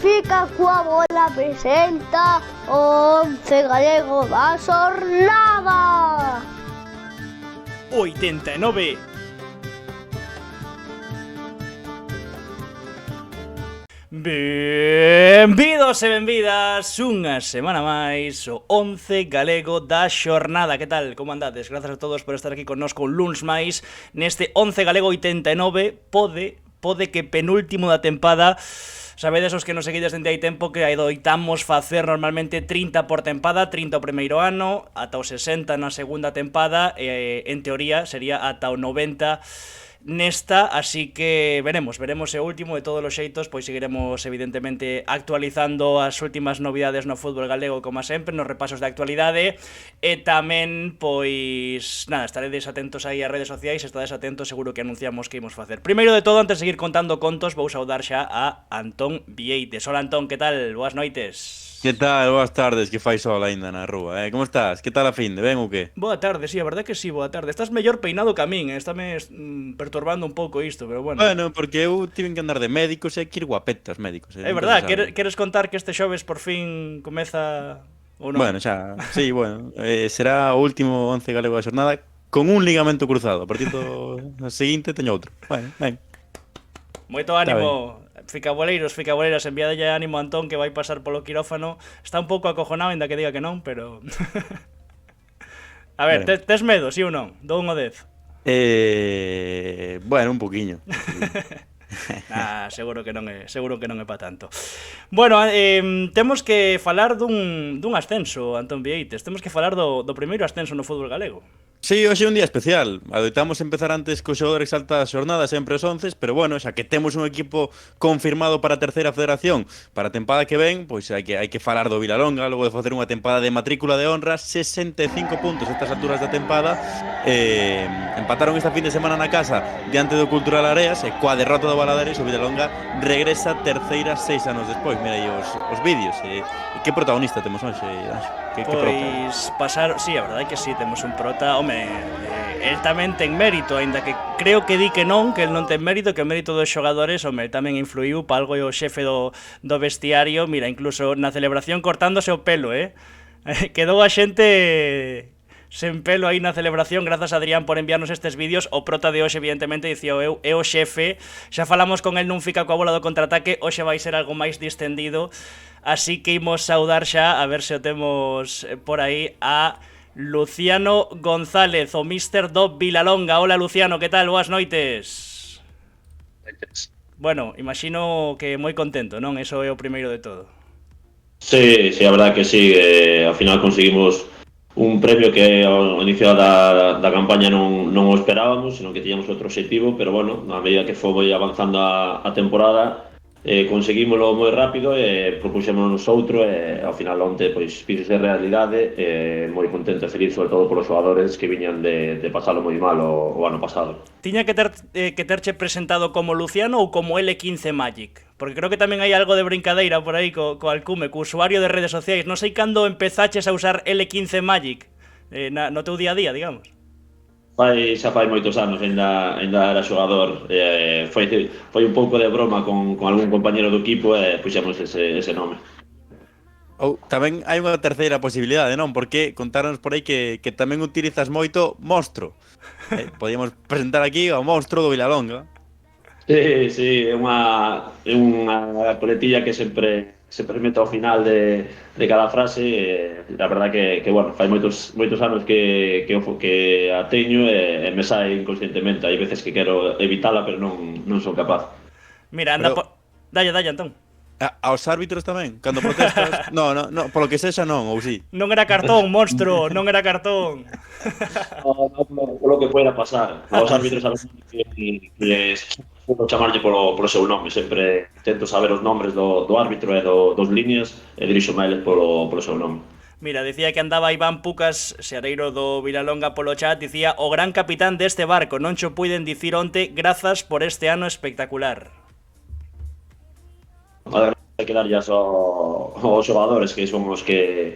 Benfica coa bola presenta o 11 galego da xornada. 89. Benvidos e benvidas unha semana máis o 11 galego da xornada. Que tal? Como andades? Grazas a todos por estar aquí connosco un luns máis neste 11 galego 89. Pode que penúltimo da tempada. Sabedes os que nos seguides dende hai tempo que adoitamos facer normalmente 30 por tempada, 30 o primeiro ano, ata o 60 na segunda tempada, en teoría sería ata o 90 nesta, así que veremos o último. De todos os xeitos, pois seguiremos evidentemente actualizando as últimas novidades no fútbol galego como sempre, nos repasos de actualidade, e tamén, pois, nada, estaredes atentos aí ás redes sociais, estades atentos, seguro que anunciamos que imos facer. Primeiro de todo, antes de seguir contando contos, vou saudar xa a Antón Vieites. Hola Antón, que tal? Boas noites. Que tal? Boas tardes, que fai sol aínda na rúa, Como estás? Que tal a finde? Ben ou que? Boa tarde, sí, a verdade que sí, boa tarde. Estás mellor peinado que a min, estáme perturbando un pouco isto, pero bueno. Bueno, porque eu tiven que andar de médicos e que ir guapetas médicos. É verdade, queres contar que este xoves por fin comeza ou non? Bueno, xa, sí, bueno, será o último 11 galego da xornada con un ligamento cruzado. A partir do seguinte teño outro. Bueno, ben. Moito ánimo, ficaboleiros, enviadelle ánimo a Antón, que vai pasar polo quirófano. Está un pouco acojonado, ainda que diga que non, pero... A ver, tes medo, sí ou non? Do 1 ao 10. Bueno, un poquinho. Seguro que non é para tanto. Bueno, temos que falar dun ascenso, Antón Vieites. Temos que falar do primeiro ascenso no fútbol galego. Sí, hoxe é un día especial. Adoitamos empezar antes co xogadores alta xornada, sempre os 11, pero bueno, xa que temos un equipo confirmado para a terceira federación para a tempada que ven, pois hai que falar do Vilalonga, logo de facer unha tempada de matrícula de honra, 65 puntos estas alturas da tempada. Empataron esta fin de semana na casa diante do Cultural Areas, e coa derrota do Valadares o Vilalonga regresa terceira 6 anos despois. Mira aí os vídeos. Que protagonista temos hoxe, Anxo? Pois pasar, sí, a verdade é que sí, temos un prota. Home, el tamén ten mérito, aínda que creo que di que non, que el non ten mérito, que o mérito dos xogadores, home, tamén influiu, pa algo é o xefe do vestiario. Mira, incluso na celebración cortándose o pelo, quedou a xente sen pelo aí na celebración. Grazas a Adrián por enviarnos estes vídeos. O prota de hoxe evidentemente dicía eu, é o xefe. Xa falamos con el nun Fica coa bola do contraataque, hoxe vai ser algo máis distendido, así que imos saudar xa, a ver se o temos por aí, a Luciano González, o míster do Vilalonga. Hola Luciano, que tal? Boas noites. Bueno, imagino que moi contento, non? Eso é o primeiro de todo. Sí, a verdad que sí, ao final conseguimos un premio que ao inicio da campaña non o esperábamos, senón que tiñamos outro obxectivo, pero bueno, a medida que foi avanzando a temporada, conseguímoslo moi rápido e propuxémonos outro, e ao final onte pois fíxose realidade, moi contento e feliz, sobre todo polos xogadores que viñan de pasalo moi mal o ano pasado. Tiña que terche presentado como Luciano ou como L15 Magic? Porque creo que tamén hai algo de brincadeira por aí co alcume, co usuario de redes sociais. Non sei cando empezaches a usar L15 Magic no teu día a día, digamos. Xa fai moitos anos, ainda era xogador. Foi un pouco de broma con algún compañero do equipo e puxemos ese nome. Ou tamén hai unha terceira posibilidade, non? Porque contaronos por aí que tamén utilizas moito Monstro. Podíamos presentar aquí ao Monstro do Vilalonga. Sí, é unha coletilla que sempre meto ao final de cada frase. A verdade que bueno, fai moitos anos que a teño e me sai inconscientemente. Hai veces que quero evitala, pero non son capaz. Mira, anda, dalle, Antón. Aos árbitros tamén, cando protestas? No, polo que sexa non, ou si? Non era cartón, Monstro, non era cartón. No, polo que poida pasar. Aos árbitros a veces que chamarlle polo seu nome. Sempre tento saber os nombres do árbitro e dos líneas e dirixo eles polo seu nome. Mira, dicía que andaba Iván Pucas, xeareiro do Vilalonga, polo chat. Dicía: o gran capitán deste barco, non xo puiden dicir onte, grazas por este ano espectacular. Hai que dar aos xogadores, que son os que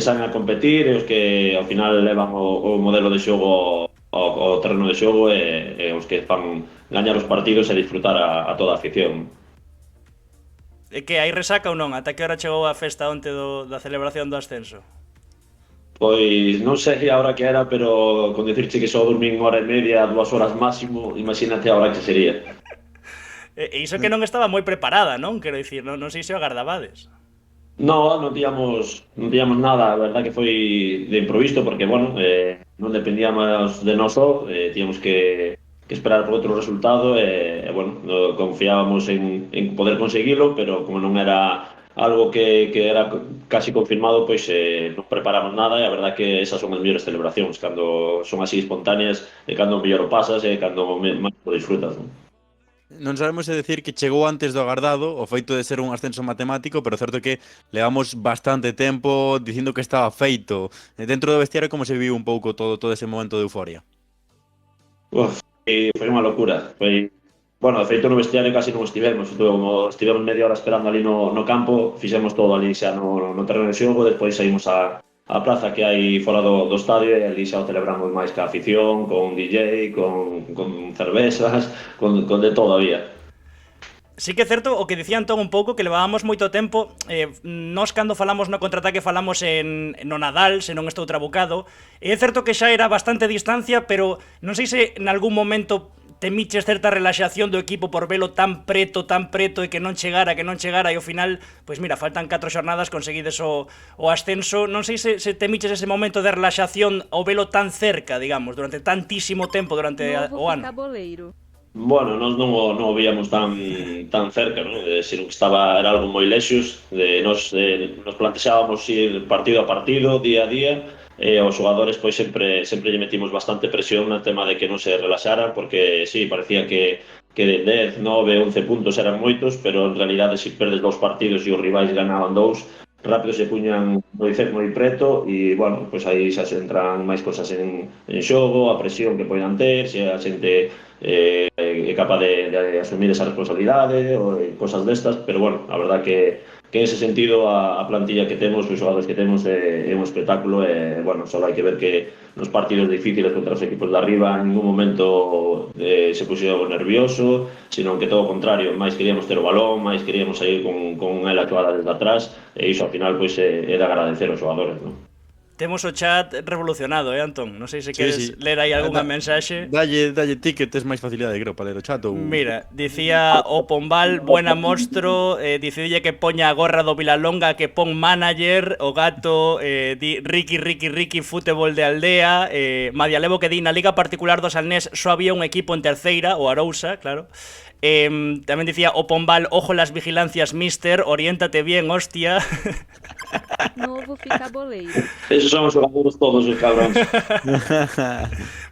saben a competir e os que ao final levan o modelo de xogo ao terreno de xogo e os que fan gañar os partidos e disfrutar a toda a afición. E que hai resaca ou non? Ata que hora chegou a festa onte da celebración do ascenso? Pois non sei a hora que era, pero con dicirche que só dormín hora e media, 2 horas máximo, imagínate a hora que sería. E iso que non estaba moi preparada, non? Quero dicir, non sei se o agardabades. No, non tiñamos nada, a verdad que foi de improviso, porque, bueno, non dependíamos de nós só, tiñamos que esperar por outro resultado, bueno, confiábamos en poder conseguilo, pero como non era algo que era casi confirmado, pois non preparamos nada, e a verdad que esas son as mellores celebracións, cando son así espontáneas, e cando mellor o pasas, e cando máis o disfrutas, non? Non sabemos se decir que chegou antes do agardado o feito de ser un ascenso matemático, pero certo que levamos bastante tempo dicindo que estaba feito. Dentro do vestiario, como se viviu un pouco todo ese momento de euforia? Uf, foi unha locura. Bueno, de feito no vestiario casi non estivemos. Como estivemos media hora esperando ali no campo, fixemos todo ali xa no terreno de xogo, despois saímos a plaza que hai fora do estadio e ali xa o celebramos máis ca afición, con DJ, con cervezas, con de todo había. Sí que é certo o que dicía Antón un pouco, que levábamos moito tempo, nós cando falamos no contraataque falamos no Nadal, se non estou trabucado, e é certo que xa era bastante distancia, pero non sei se en algún momento temiches certa relaxación do equipo por velo tan preto e que non chegara, e ao final, pois mira, faltan 4 xornadas, conseguides o ascenso. Non sei se temiches ese momento de relaxación ao velo tan cerca, digamos, durante tantísimo tempo durante o ano. Bueno, nós non o víamos tan cerca, non? Sino que era algo moi lexos, nos plantexábamos ir partido a partido, día a día, e aos xogadores pois sempre lle metimos bastante presión no tema de que non se relaxaran, porque sí, parecía que de 10, 9, 11 puntos eran moitos, pero en realidade se perdes 2 partidos e os rivais ganaban 2, rápido se puñan moi preto, e bueno, pois aí xa se entran máis cosas en xogo, a presión que poidan ter, se a xente é capaz de asumir esa responsabilidade ou cosas destas, pero bueno, a verdad que en ese sentido a plantilla que temos, os xogadores que temos é un espectáculo, e bueno, só hai que ver que nos partidos difíciles contra os equipos de arriba en ningún momento se puxeron nervioso, sino que todo o contrario, máis queríamos ter o balón, máis queríamos sair con ela actuada desde atrás, e iso ao final pois é de agradecer aos xogadores, non? Temos o chat revolucionado, Antón? Non sei se queres ler aí algunha mensaxe. Dalle ti que tes máis facilidade, creo, para ler o chat ou... Mira, dicía o Pombal, buena mostro, dicille que poña a gorra do Vilalonga, que pon manager, o gato, di Ricky, fútbol de aldea, Madialevo que di, na liga particular do Salnés só había un equipo en terceira, o Arousa, claro. Tamén dicía o Pombal, ojo las vigilancias, mister, oriéntate bien, hostia. Novo fica boleiro. Esos son os xogadores todos, os cabróns.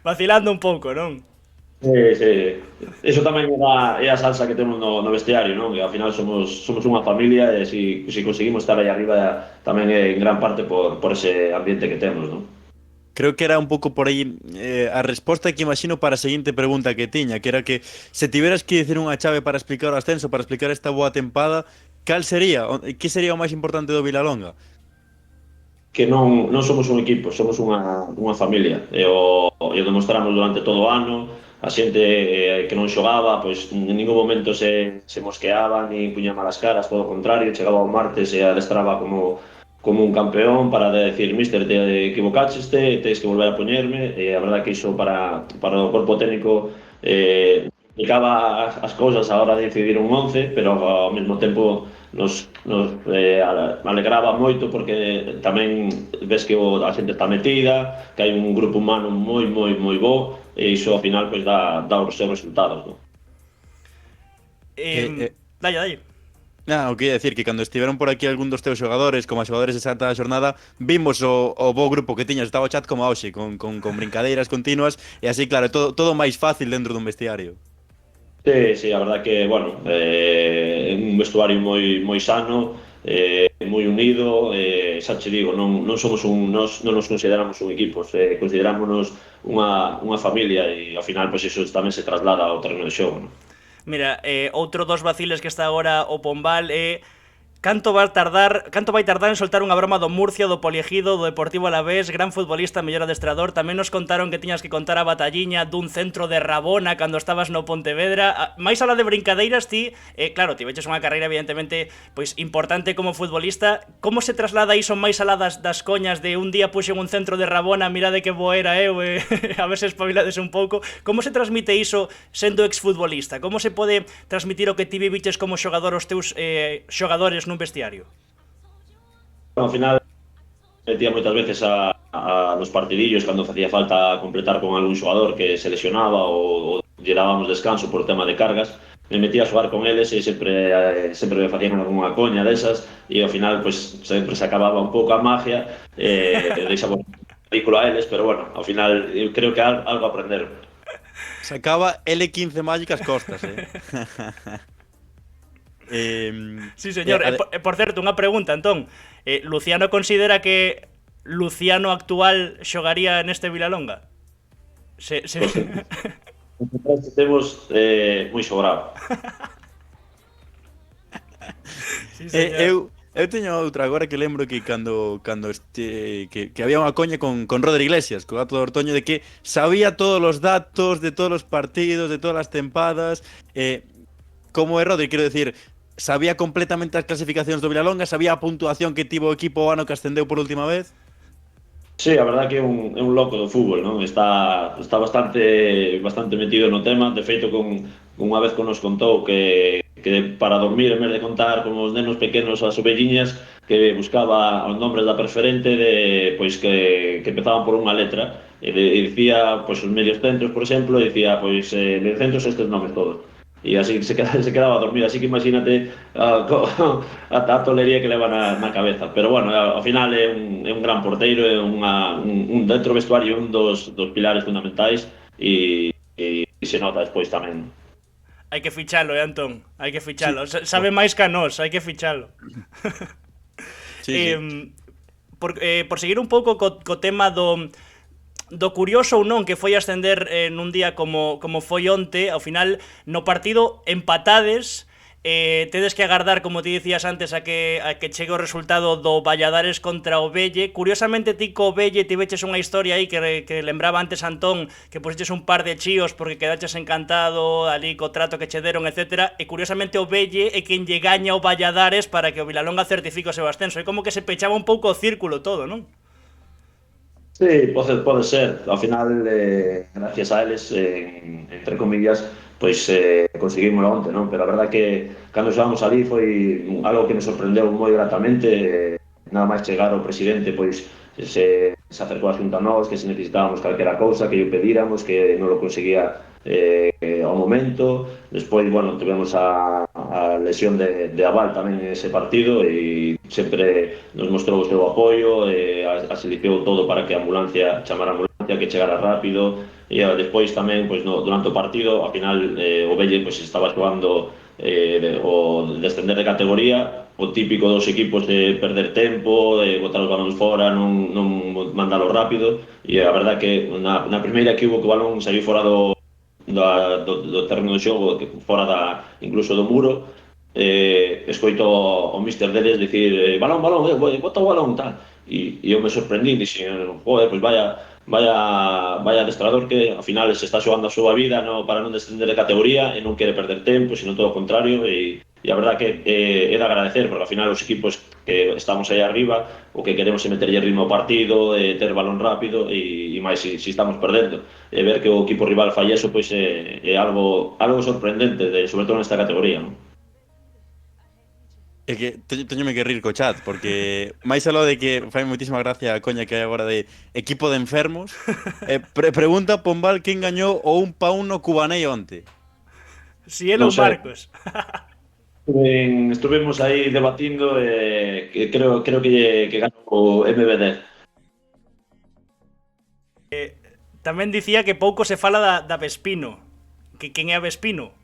Vacilando un pouco, non? Sí. Eso tamén é a salsa que temos no vestiario, non? Que ao final somos unha familia, e se conseguimos estar aí arriba tamén é en gran parte por ese ambiente que temos, non? Creo que era un pouco por aí a resposta que imagino para a seguinte pregunta que tiña, que era que se tiveras que dicir unha chave para explicar o ascenso, para explicar esta boa tempada, cal sería? Que sería o máis importante do Vilalonga? Que non somos un equipo, somos unha familia, e o demostramos durante todo o ano. A xente que non xogaba, pois en ningún momento se mosqueaba, ni puña malas caras, todo o contrario, chegaba o martes e adestraba como un campeón para decir, mister, te equivocaste, tens que volver a poñerme, e a verdad que iso para o corpo técnico explicaba as cousas a hora de decidir un 11, pero ao mesmo tempo nos alegraba moito, porque tamén ves que a xente está metida, que hai un grupo humano moi bo, e iso ao final pois dá os seus resultados, non? Dalle. O que ia decir que cando estiveron por aquí algún dos teus xogadores, como a xogadores de Santa Xornada, vimos o bo grupo que tiñas, estaba o chat como a hoxe, con brincadeiras continuas, e así, claro, todo máis fácil dentro dun vestiario. Sí, a verdad que, bueno, un vestuario moi sano, moi unido, xa che digo, non nos consideramos un equipo, considerámonos unha familia, e ao final, pois, iso tamén se traslada ao terreno de xogo, non? Mira, outro dos vaciles que está agora o Pombal é canto vai tardar en soltar unha broma do Murcia, do Poliegido, do Deportivo Alavés, gran futbolista, mellor adestrador. Tamén nos contaron que tiñas que contar a batalliña dun centro de Rabona cando estabas no Pontevedra. Mais alá de brincadeiras, ti, claro, ti veches unha carreira evidentemente pois importante como futbolista. Como se traslada iso máis alá das coñas de un día puxen un centro de Rabona, mirade que bo era eu, a ver se espabilades un pouco? Como se transmite iso sendo exfutbolista? Como se pode transmitir o que ti viviches como xogador aos teus xogadores nun vestiario? Ao final metía moitas veces nos partidillos cando facía falta completar con algún xogador que se lesionaba ou lle dábamos descanso por tema de cargas, me metía a xogar con eles e sempre me facían algunha coña desas e ao final pues, sempre se acababa un pouco a magia deixaba ridículo a eles, pero bueno, ao final eu creo que algo aprender. Sacaba L15 mágicas costas, Sí, señor. Por certo, unha pregunta, Antón. Luciano considera que Luciano actual xogaría neste Vilalonga? Temos moi sobrado. Sí, señor. Eu teño outra agora que lembro que cando que había unha coña con Rodri Iglesias, co gato do Ortoño, de que sabía todos os datos de todos os partidos, de todas as tempadas, como é Rodri, quero decir, sabía completamente as clasificacións do Vilalonga, sabía a puntuación que tivo o equipo o ano que ascendeu por última vez. Sí, a verdad que é un loco do fútbol, non? Está bastante metido no tema. De feito, unha vez que nos contou que para dormir, en vez de contar como os nenos pequenos as ovelliñas, que buscaba os nombres da preferente pois que empezaban por unha letra e dicía, pois os medios centros, por exemplo, e dicía, pois medios centros estes nomes todos. E así se quedaba dormido, así que imagínate a tolería que leva na cabeza. Pero bueno, ao final é un gran porteiro, é un dentro do vestuario, un dos pilares fundamentais e se nota despois tamén. Hai que fichalo, Antón, hai que fichalo. Sí. Sabe máis que a nós, hai que fichalo. Sí. Por seguir un pouco co tema do curioso ou non que foi ascender nun día como foi onte, ao final no partido empatades, tedes que agardar, como ti dicías antes, a que chegue o resultado do Valladares contra o Velle. Curiosamente ti co Velle tiveches unha historia aí que lembraba antes Antón, que puxeches un par de chíos porque quedaches encantado ali co trato que che deron, etc. E curiosamente o Velle é quen lle gaña o Valladares para que o Vilalonga certifique o seu ascenso. É como que se pechaba un pouco o círculo todo, non? Sí, pode ser. Ao final, gracias a eles, entre comillas, pois conseguimos onte, non? Pero a verdad que cando xogamos ali foi algo que nos sorprendeu moi gratamente. Nada máis chegar o presidente, pois se acercou a xunta a nós, que se necesitábamos calquera cousa, que lle pedíramos, que non lo conseguía ao momento. Despois, bueno, tivemos a lesión de Aval tamén en ese partido e sempre nos mostrou o seu apoio, asiliciou todo para que a ambulancia, chamara a ambulancia, que chegara rápido. E despois tamén, pois, durante o partido, ao final o Velle pois, estaba xogando o descender de categoría, o típico dos equipos de perder tempo, de botar os balóns fora, non mandalo rápido, e a verdad que na primeira que hubo que o balón saiu fora do terreno do xogo, fora incluso do muro, escoito o míster deles dicir balón, bota o balón, tal, e eu me sorprendí, dixen, joder, pois vaya adestrador que ao final se está xogando a súa vida para non descender de categoría e non quere perder tempo, sino todo o contrario, e a verdad que é de agradecer, porque ao final os equipos que estamos aí arriba o que queremos é meterlle ritmo ao partido, ter balón rápido e máis se estamos perdendo, e ver que o equipo rival fai eso, pois é algo sorprendente, sobre todo nesta categoría, non? É que teñome que rir co chat, porque máis aló de que fai moitísima gracia a coña que hai agora de equipo de enfermos, pregunta Pombal quen gañou o 1-1 no Cubanei onte. Si é non Marcos. Estuvimos aí debatindo e creo que ganou o MBD. Tamén dicía que pouco se fala da Vespino. Que quen é a Vespino?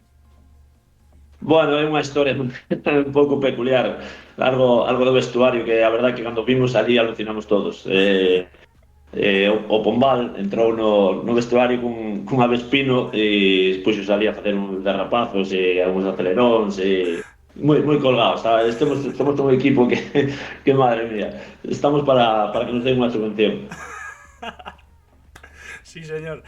Bueno, é unha historia un pouco peculiar, algo do vestuario que a verdade que cando vimos ali alucinamos todos. O Pombal entrou no vestuario cunha Vespino e puxos ali a facer uns derrapazos e algúns aceleróns e moi colgados, somos un equipo que madre mía, estamos para que nos den unha subvención. Sí, señor.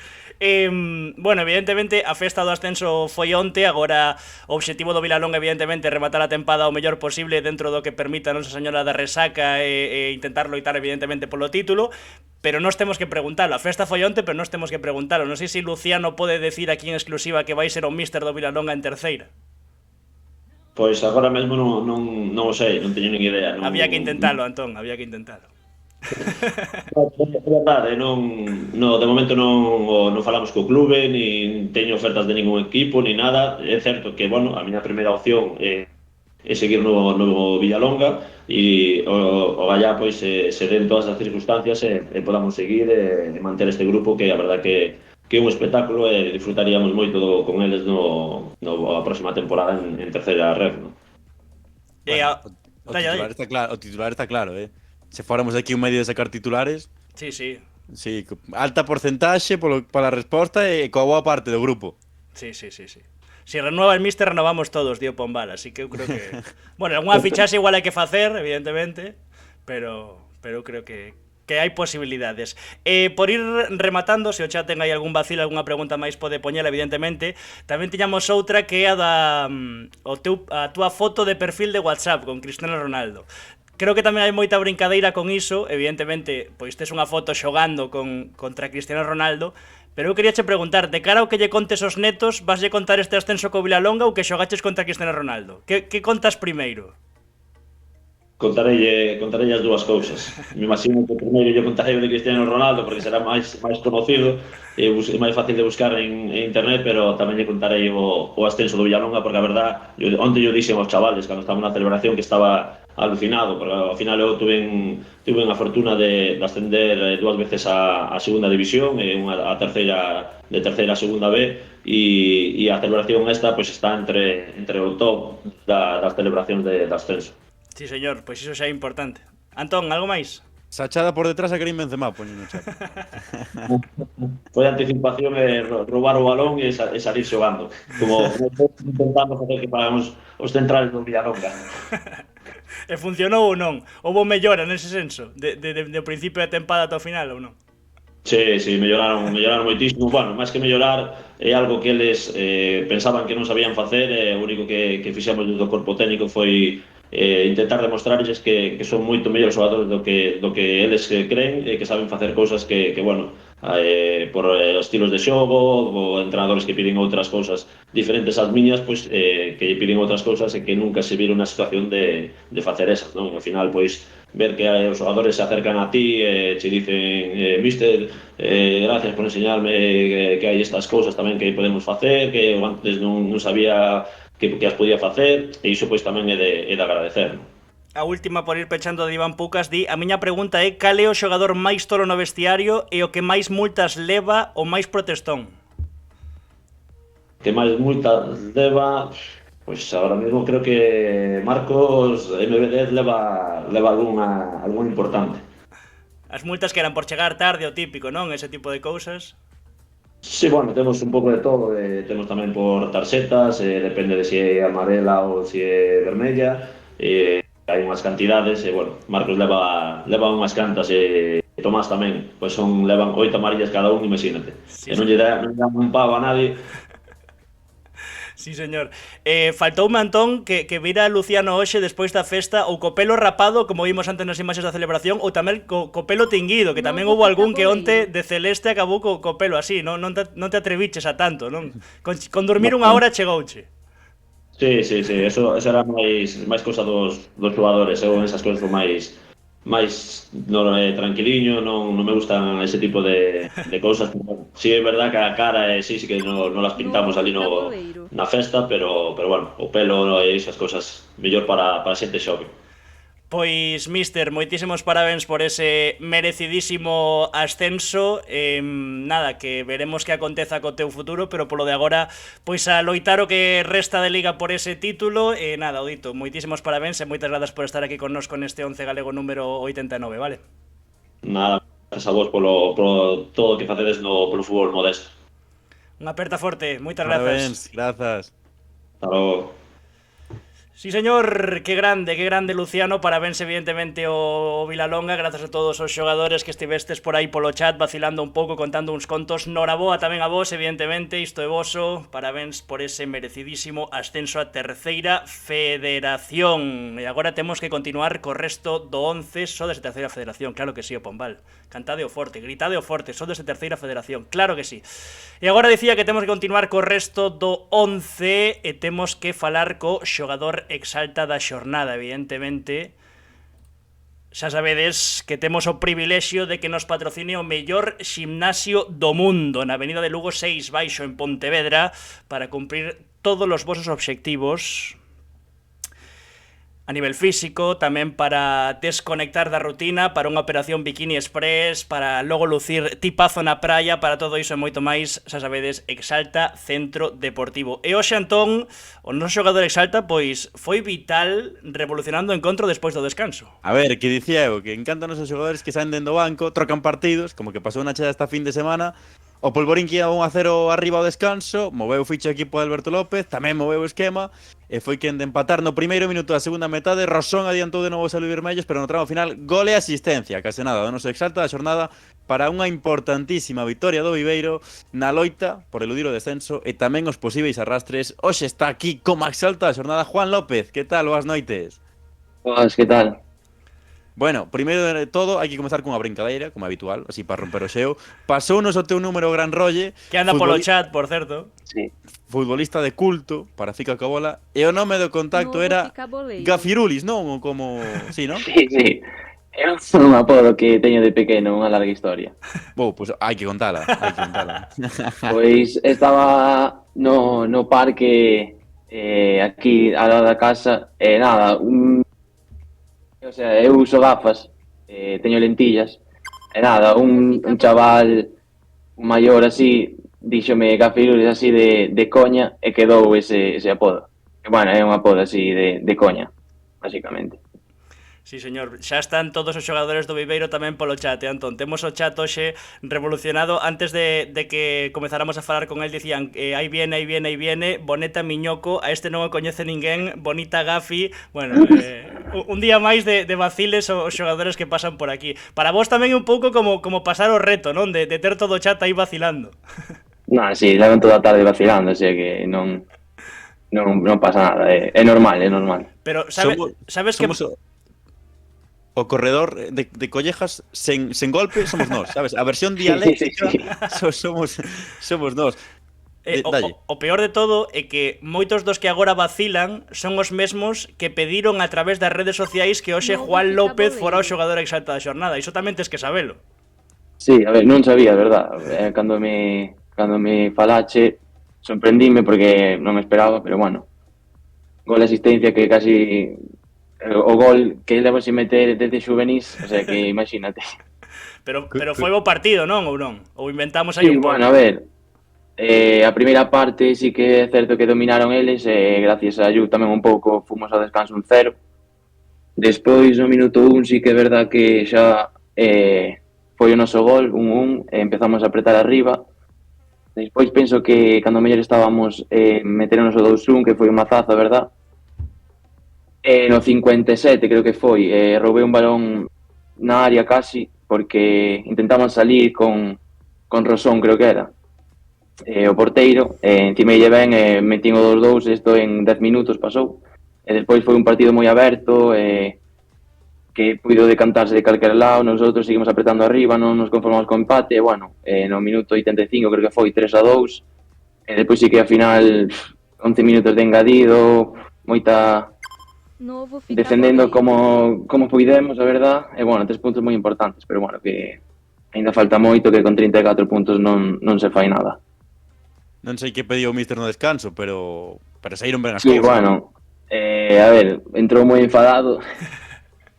Bueno, evidentemente, a festa do ascenso foi onte, agora o obxectivo do Vilalonga, evidentemente, é rematar a tempada o mellor posible dentro do que permita a Nosa Señora da Resaca e intentar loitar, evidentemente, polo título, pero nós temos que preguntalo. A festa foi onte, pero nós temos que preguntalo. Non sei se Luciano pode decir aquí en exclusiva que vai ser o míster do Vilalonga en terceira. Pois agora mesmo non o sei, non teño nin idea. Había que intentalo, Antón, había que intentalo. É verdade, de momento non falamos co clube, nin teño ofertas de ningún equipo, ni nada. É certo que, bueno, a miña primeira opción é seguir no Villalonga e o gallá pois se den todas as circunstancias e podamos seguir e manter este grupo que a verdad que é un espectáculo e disfrutaríamos moito con eles a próxima temporada en terceira red, no? O titular está claro, Se fóramos aquí un medio de sacar titulares, Sí, sí. sí, alta porcentaxe pola resposta e coa boa parte do grupo. Sí. Si renueva el míster, renovamos todos, dio Pombal, así que eu creo que... Bueno, algunha fichaxe igual hai que facer, evidentemente, pero eu creo que hai posibilidades. Por ir rematando, se o chat ten aí algún vacilo, algunha pregunta máis pode poñela, evidentemente. Tamén tiñamos outra que é a túa foto de perfil de WhatsApp con Cristiano Ronaldo. Creo que tamén hai moita brincadeira con iso, evidentemente, pois tes unha foto xogando contra Cristiano Ronaldo, pero eu quería che preguntar, de cara ao que lle contes aos netos, vaslle contar este ascenso co Vilalonga ou que xogaches contra Cristiano Ronaldo? Que contas primeiro? Contarei as dúas cousas. Me imagino que primeiro lle contarei o de Cristiano Ronaldo porque será máis conocido e máis fácil de buscar en internet, pero tamén lle contarei o ascenso do Villalonga porque a verdad, onte yo dixen aos chavales cando estaba na celebración que estaba alucinado, porque ao final eu tuve a fortuna de ascender dúas veces a segunda división e unha a terceira a segunda B e a celebración esta pois está entre o top das celebracións de ascenso. Sí, señor, pois iso xa é importante. Antón, algo máis? Sachada por detrás a Karim Benzema, poñen no chat. Foi anticipación e roubar o balón e salir xogando, como intentando facer que pagamos os centrales do Villalonga. E funcionou ou non? Houbo mellora nese senso? De principio de tempada ata o final ou non? Sí, melloraron moitísimo. Bueno, máis que mellorar, é algo que eles pensaban que non sabían facer e o único que fixemos do corpo técnico foi intentar demostrarles que son moito mellores xogadores do que eles creen e que saben facer cousas que bueno, por estilos de xogo ou entrenadores que piden outras cousas diferentes ás miñas, pois que piden outras cousas e que nunca se viron na situación de facer esas, non? Ao final, pois, ver que os xogadores se acercan a ti e che dicen mister, gracias por enseñarme que hai estas cousas tamén que podemos facer, que antes non sabía que as podía facer, e iso pois tamén é de agradecer, non? A última, por ir pechando, de Iván Pucas, di: a miña pregunta é cal é o xogador máis tolo no vestiario e o que máis multas leva o máis protestón? Que máis multas leva? Pois agora mesmo creo que Marcos MB10 leva algún importante. As multas que eran por chegar tarde, o típico, non? Ese tipo de cousas. Sí, bueno, temos un pouco de todo, temos tamén por tarxetas, depende de se é amarela ou se é vermella, hai unhas cantidades, e bueno, Marcos leva unhas cantas, e Tomás tamén, pois levan 8 amarillas cada un, imagínate. Sí, e non lle dan un pavo a nadie. Sí, señor. Faltoume, Antón, que vira Luciano hoxe despois da festa ou co pelo rapado, como vimos antes nas imaxes da celebración, ou tamén co pelo tinguido, que tamén houve algún que onte de celeste acabou co pelo así, non te atreviches a tanto, non? Con dormir unha hora chegouche. Sí, eso era máis cousa dos xogadores, eu esas cousas son máis tranquiliño, non me gustan ese tipo de cousas. Si é verdad que a cara sí que non las pintamos ali na festa, pero bueno, o pelo e esas cousas mellor para xente xove. Pois, mister, moitísimos parabéns por ese merecidísimo ascenso. Nada, que veremos que aconteza co teu futuro, pero polo de agora, pois a loitar o que resta de liga por ese título. Nada, o dito, moitísimos parabéns e moitas grazas por estar aquí connosco neste 11 galego número 89, vale? Nada, gracias a vos por todo o que facedes polo fútbol modesto. Unha aperta forte, moitas grazas. Parabéns, grazas. Hasta logo. Sí, señor, que grande Luciano, parabéns evidentemente o Vilalonga, grazas a todos os xogadores que estivestes por aí polo chat vacilando un pouco, contando uns contos, noraboa tamén a vos, evidentemente, isto é voso, parabéns por ese merecidísimo ascenso a terceira federación, e agora temos que continuar co resto do 11, sodes de terceira federación, claro que sí, o Pombal, cantade o forte, gritade o forte, sodes de terceira federación, claro que sí. E agora dicía que temos que continuar co resto do 11 e temos que falar co xogador exalta da xornada, evidentemente. Xa sabedes que temos o privilexio de que nos patrocine o mellor ximnasio do mundo na Avenida de Lugo 6 baixo en Pontevedra para cumprir todos os vosos obxectivos a nivel físico, tamén para desconectar da rutina, para unha operación Bikini Express, para logo lucir tipazo na praia, para todo iso e moito máis, xa sabedes, Exalta Centro Deportivo. E hoxe, Antón, o noso xogador Exalta, pois, foi vital revolucionando o encontro despois do descanso. A ver, que dicía eu, que encantan os xogadores que saen dentro do banco, trocan partidos, como que pasou na cheda esta fin de semana. O Polvorín que ia 1-0 arriba ao descanso, moveu ficha o equipo de Alberto López, tamén moveu o esquema, e foi quen de empatar no primeiro minuto da segunda metade. Rosón adiantou de novo os albivermellos, pero no tramo final, gol e asistencia, case nada, do noso Exalta da xornada, para unha importantísima vitoria do Viveiro na loita por eludir o descenso e tamén os posíveis arrastres. Hoxe está aquí como Exalta da xornada Juan López. Que tal? Boas noites. Boas, que tal? Bueno, primeiro de todo, hai que comezar cunha brincadeira, como habitual, así para romper o xeo. Pasounos o teu número Gran Rolle, que anda polo chat, por certo. Sí. Futbolista de culto para Fica ca bola, e o nome do contacto Novo era Ficaboleiro. Gafirulis, non? Ou como... Sí, non? Sí. É un apodo que teño de pequeno, unha larga historia. Pois hai que contala, Pois estaba no parque aquí ao lado da casa, e nada, o sea, eu uso gafas, teño lentillas, e nada, un chaval maior así, díxome Gafirulis así de coña, e quedou ese apodo. E, bueno, é un apodo así de coña, basicamente. Sí, señor, xa están todos os xogadores do Viveiro tamén polo chat, Antón. Temos o chat hoxe revolucionado. Antes de que comezáramos a falar con el, dicían aí viene, Boneta Miñoco, a este non o coñece ninguén, Bonita Gafi. Bueno, un día máis de vaciles os xogadores que pasan por aquí. Para vos tamén é un pouco como pasar o reto, non? De ter todo o chat aí vacilando. Non, sí, levan toda a tarde vacilando, así que non pasa nada, é normal. Pero sabes que... O corredor de collejas sen golpe somos nós, sabes? A versión dialéctica somos nós. O peor de todo é que moitos dos que agora vacilan son os mesmos que pediron a través das redes sociais que hoxe Juan López fora o xogador exalta da xornada. Iso tamén tes que sabelo. Sí, a ver, non sabía, verdad. Cando me falache, sorprendíme porque non me esperaba, pero bueno. Gol de asistencia que casi... O gol que levo sin meter desde xuvenís, o sea que imagínate. Pero foi bo partido, non? Ou non? Ou inventamos aí sí, un pouco? Bueno, a ver, a primeira parte sí que é certo que dominaron eles, e gracias a Yu tamén un pouco fomos ao descanso 1-0. Despois, no minuto 1, sí que é verdad que xa foi o noso gol, 1-1, e empezamos a apretar arriba. Despois penso que cando mellor estábamos meteronos o 2-1, que foi un mazazo, verdad? No 57 creo que foi, roubei un balón na área casi, porque intentamos salir con Rosón, creo que era, o porteiro, encima lle ben, metín o 2-2, isto en 10 minutos pasou, e despois foi un partido moi aberto, que puido decantarse de calquera lado, nosotros seguimos apretando arriba, non nos conformamos con empate, e bueno, no minuto 85 creo que foi 3-2, e despois sí que ao final 11 minutos de engadido, moita... Novo defendendo como puidemos, a verdad, e bueno, 3 puntos moi importantes, pero bueno, que ainda falta moito, que con 34 puntos non se fai nada. Non sei que pediu o míster no descanso, pero saíron ben as Sí, cousas. bueno, a ver, entrou moi enfadado,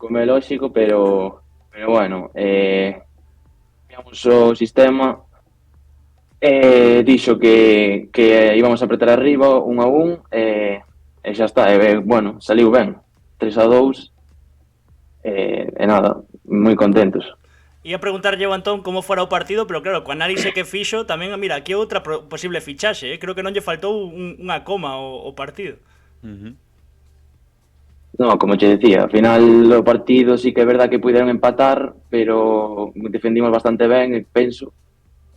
como é lógico, pero bueno, cambiamos o sistema, dixo que íbamos a apretar arriba 1-1, e xa está, bueno, saliu ben, 3-2, e nada, moi contentos. Ia preguntarlle ao Antón como fora o partido, pero claro, co análise que fixo, tamén, mira, aquí outra posible fichaxe, creo que non lle faltou unha coma ao partido. No, como che decía, ao final o partido sí que é verdad que puderon empatar, pero defendimos bastante ben, penso.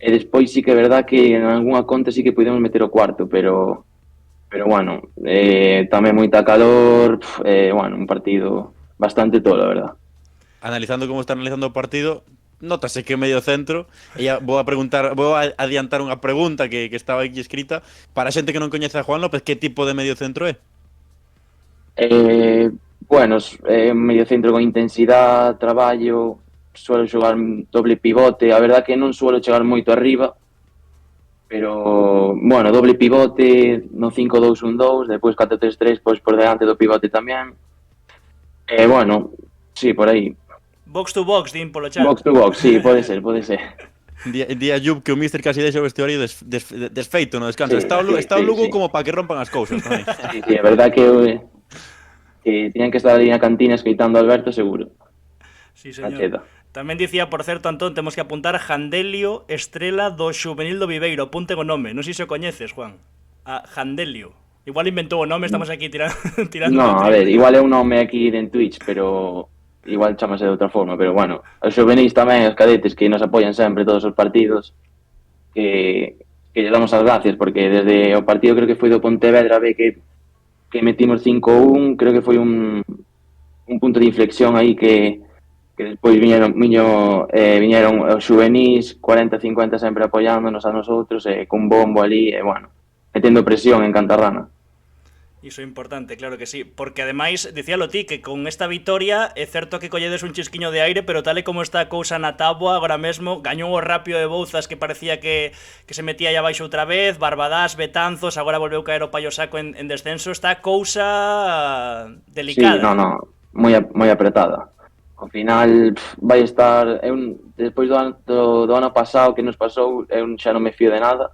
E despois sí que é verdad que en algunha conta sí que pudemos meter o cuarto, pero bueno, tamén moita calor, bueno, un partido bastante tolo, a verdad. Analizando como está analizando o partido, nótase que medio centro, e vou a adiantar unha pregunta que estaba aquí escrita, para a xente que non coñece a Juan López, que tipo de medio centro é? Bueno, un medio centro con intensidade, traballo, suelo xogar doble pivote, a verdad que non suelo chegar moito arriba, pero, bueno, doble pivote no 5-2-1-2, depois 4-3-3, pois por delante do pivote tamén. Bueno, sí, por aí. Box to box, din polo chat. Box to box, sí, pode ser. Día Jub que o míster casi deixa o vestiario desfeito no descanso. Sí, está o Lugo sí. como para que rompan as cousas tamén. Sí, é verdad que tiñan que estar ali na cantina escoitando a Alberto, seguro. Sí, A señor. cheta. Tamén dicía, por certo, Antón, temos que apuntar Jandelio, estrela do Xuvenil do Viveiro. Apunte o nome, non sei se o coñeces, Juan. A Jandelio. Igual inventou o nome, estamos aquí tirando No, do a ver, trigo. igual é un nome aquí en Twitch, pero igual chamase de outra forma, pero bueno, os xuvenis tamén, os cadetes que nos apoian sempre todos os partidos, que lle damos as gracias, porque desde o partido creo que foi do Pontevedra B que metimos 5-1, creo que foi un punto de inflexión aí que despois viñeron os xuvenis 40-50 sempre apoiándonos a nosotros, cun bombo ali, bueno, metendo presión en Cantarrana. Iso é importante, claro que sí. Porque ademais, dicíalo ti, que con esta vitoria é certo que colledes un chisquiño de aire, pero tal e como está a cousa na táboa, agora mesmo gañou o Rapio de Bouzas, que parecía que se metía aí abaixo outra vez, Barbadás, Betanzos, agora volveu caer o Paio Saco en descenso. Está a cousa delicada. Sí, no, moi apretada. Ao final vai estar, despois do ano pasado que nos pasou, eu xa non me fío de nada.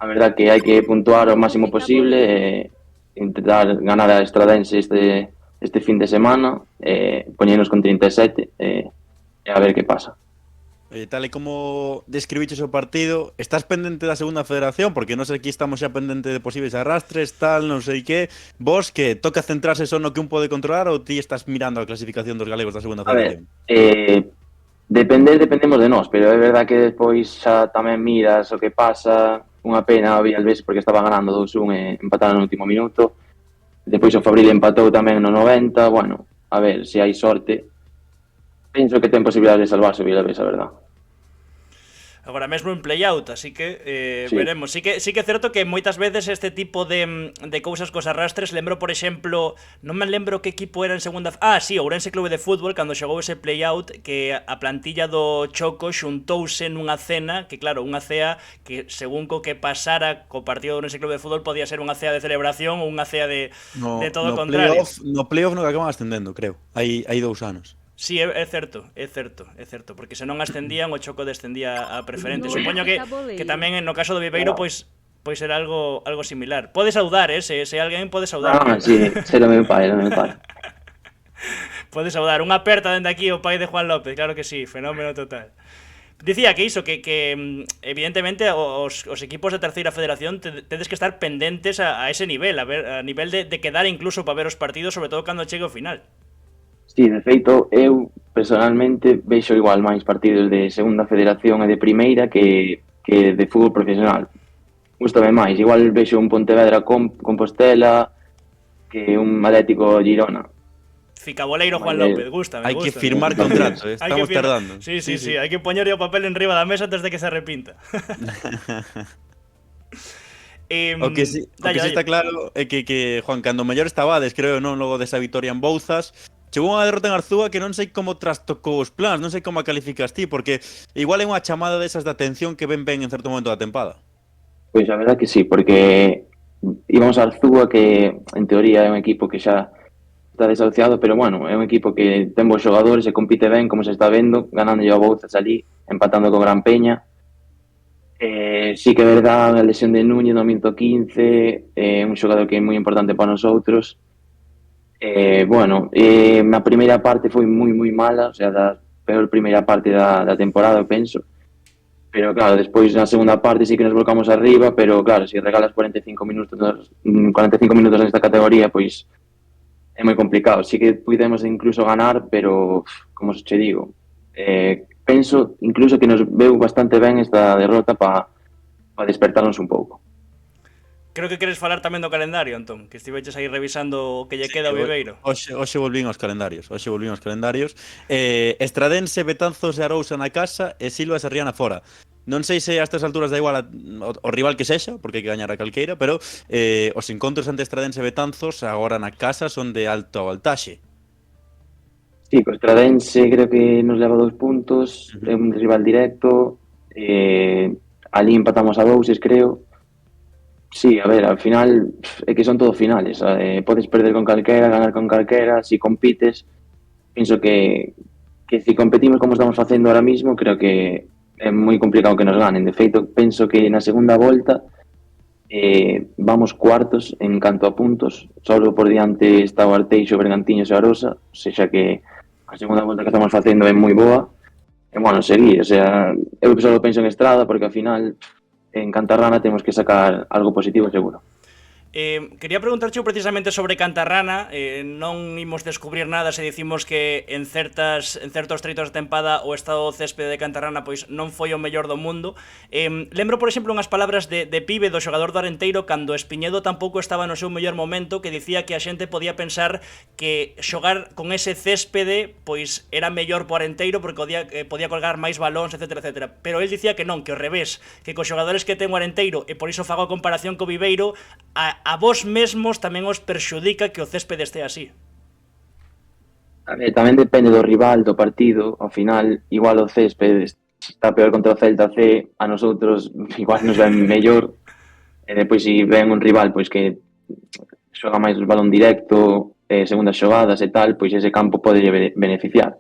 A verdad que hai que puntuar o máximo posible e intentar ganar a Estradense este fin de semana, poñernos con 37 e a ver que pasa. Tal e como describiches o partido, estás pendente da segunda federación, porque non sei, aquí estamos xa pendente de posibles arrastres, tal, non sei que. Vos que toca centrarse só no que un pode controlar ou ti estás mirando a clasificación dos galegos da segunda federación? A ver, dependemos de nós, pero é verdad que despois xa tamén miras o que pasa. Unha pena o Villalbés porque estaba ganando 2-1 e empataron no último minuto. Depois o Fabril empatou tamén no 90. Bueno, a ver, se hai sorte. Penso que ten posibilidades de salvarse o Villalbés, a verdad. Agora mesmo en play-out, así que Sí. veremos. Sí que é certo que moitas veces este tipo de cousas cos arrastres, lembro, por exemplo, non me lembro que equipo era en segunda... sí, Ourense Clube de Fútbol, cando xogou ese play-out, que a plantilla do Choco xuntouse nunha cena, que claro, unha cea que según co que pasara co partido do Ourense Clube de Fútbol podía ser unha cea de celebración ou unha cea de todo o contrario. No playoff no que acaban ascendendo, creo. Hai 2 anos. Sí, é certo, porque se non ascendían, o Choco descendía a preferente. No, Supoño está que boleiro. tamén no caso do Viveiro, pois era algo similar. Pode saudar, se alguén pode saudar. Sí, era meu pai. Pode saudar. Unha aperta dende aquí o pai de Juan López, claro que sí, fenómeno total. Dicía que iso, que evidentemente os equipos de terceira federación tedes que estar pendentes a ese nivel, a nivel de quedar incluso para ver os partidos, sobre todo cando chegue o final. Sí, de feito, eu personalmente vexo igual máis partidos de segunda federación e de primeira que de fútbol profesional. Gústame máis, igual vexo un Pontevedra Compostela que un Atlético Girona. Ficaboleiro Juan López, gústame. Hai que firmar contrato, estamos tardando. Sí, hai que poñerlle o papel enriba da mesa antes de que se arrepinta. O que sí está claro é que Juan, cando mellor estabades, creo, non, logo desa vitoria en Bouzas, chegou unha derrota en Arzúa que non sei como trastocou os plans, non sei como a calificas ti, porque igual é unha chamada desas de atención que ven en certo momento da tempada. Pois a verdad que sí, porque íbamos a Arzúa, que en teoría é un equipo que xa está desahuciado, pero bueno, é un equipo que ten bons xogadores e compite ben, como se está vendo, ganando a Bouzas ali, empatando co Gran Peña. Sí que é verdad, a lesión de Núñez no minuto 15, un xogador que é moi importante para nosotros. Na primeira parte foi moi mala, o sea, da peor primeira parte da temporada, eu penso. Pero claro, despois na segunda parte sí que nos volcamos arriba, pero claro, se regalas 45 minutos nesta categoría, pois é moi complicado. Sí que pudemos incluso ganar, pero, como che digo, penso incluso que nos veu bastante ben esta derrota para despertarnos un pouco. Creo que queres falar tamén do calendario, Antón, que estiveches aí revisando o que lle queda ao Viveiro. Hoxe volvín aos calendarios. Estradense, Betanzos e Arousa na casa e Silvas e Riana fora. Non sei se a estas alturas da igual o rival que sexa, porque hai que gañar a calqueira, pero os encontros ante Estradense e Betanzos agora na casa son de alta voltaxe. Sí, co Estradense creo que nos leva 2 puntos, é un rival directo, ali empatamos a 2, creo. Sí, a ver, al final é que son todo finales, podes perder con calquera, ganar con calquera, si compites, penso que si competimos como estamos facendo ahora mismo, creo que é moi complicado que nos ganen. De feito, penso que na segunda volta vamos cuartos en canto a puntos, solo por diante está o Arteixo, Bergantiños e Arosa, o sea que a segunda volta que estamos facendo é moi boa, e bueno, seguir, o sea, eu só penso en Estrada porque ao final en Cantarrana temos que sacar algo positivo seguro. Quería preguntarche precisamente sobre Cantarrana. Non imos descubrir nada se dicimos que en certos treitos de tempada o estado do céspede de Cantarrana pois non foi o mellor do mundo. Lembro, por exemplo, unhas palabras de Pibe, do xogador do Arenteiro, cando Espiñedo tampouco estaba no seu mellor momento, que dicía que a xente podía pensar que xogar con ese céspede pois era mellor po Arenteiro porque podía colgar máis balóns, etcétera, etcétera. Pero el dicía que non, que ao revés, que cos xogadores que ten o Arenteiro, e por iso fago a comparación co Viveiro, a vos mesmos tamén os perxudica que o céspede este así. A ver, tamén depende do rival, do partido. Ao final, igual o céspede está peor contra o Celta C, a nosotros igual nos ven mellor. E depois, se ven un rival pois que xoga máis o balón directo, segundas xogadas e tal, pois ese campo pode beneficiar.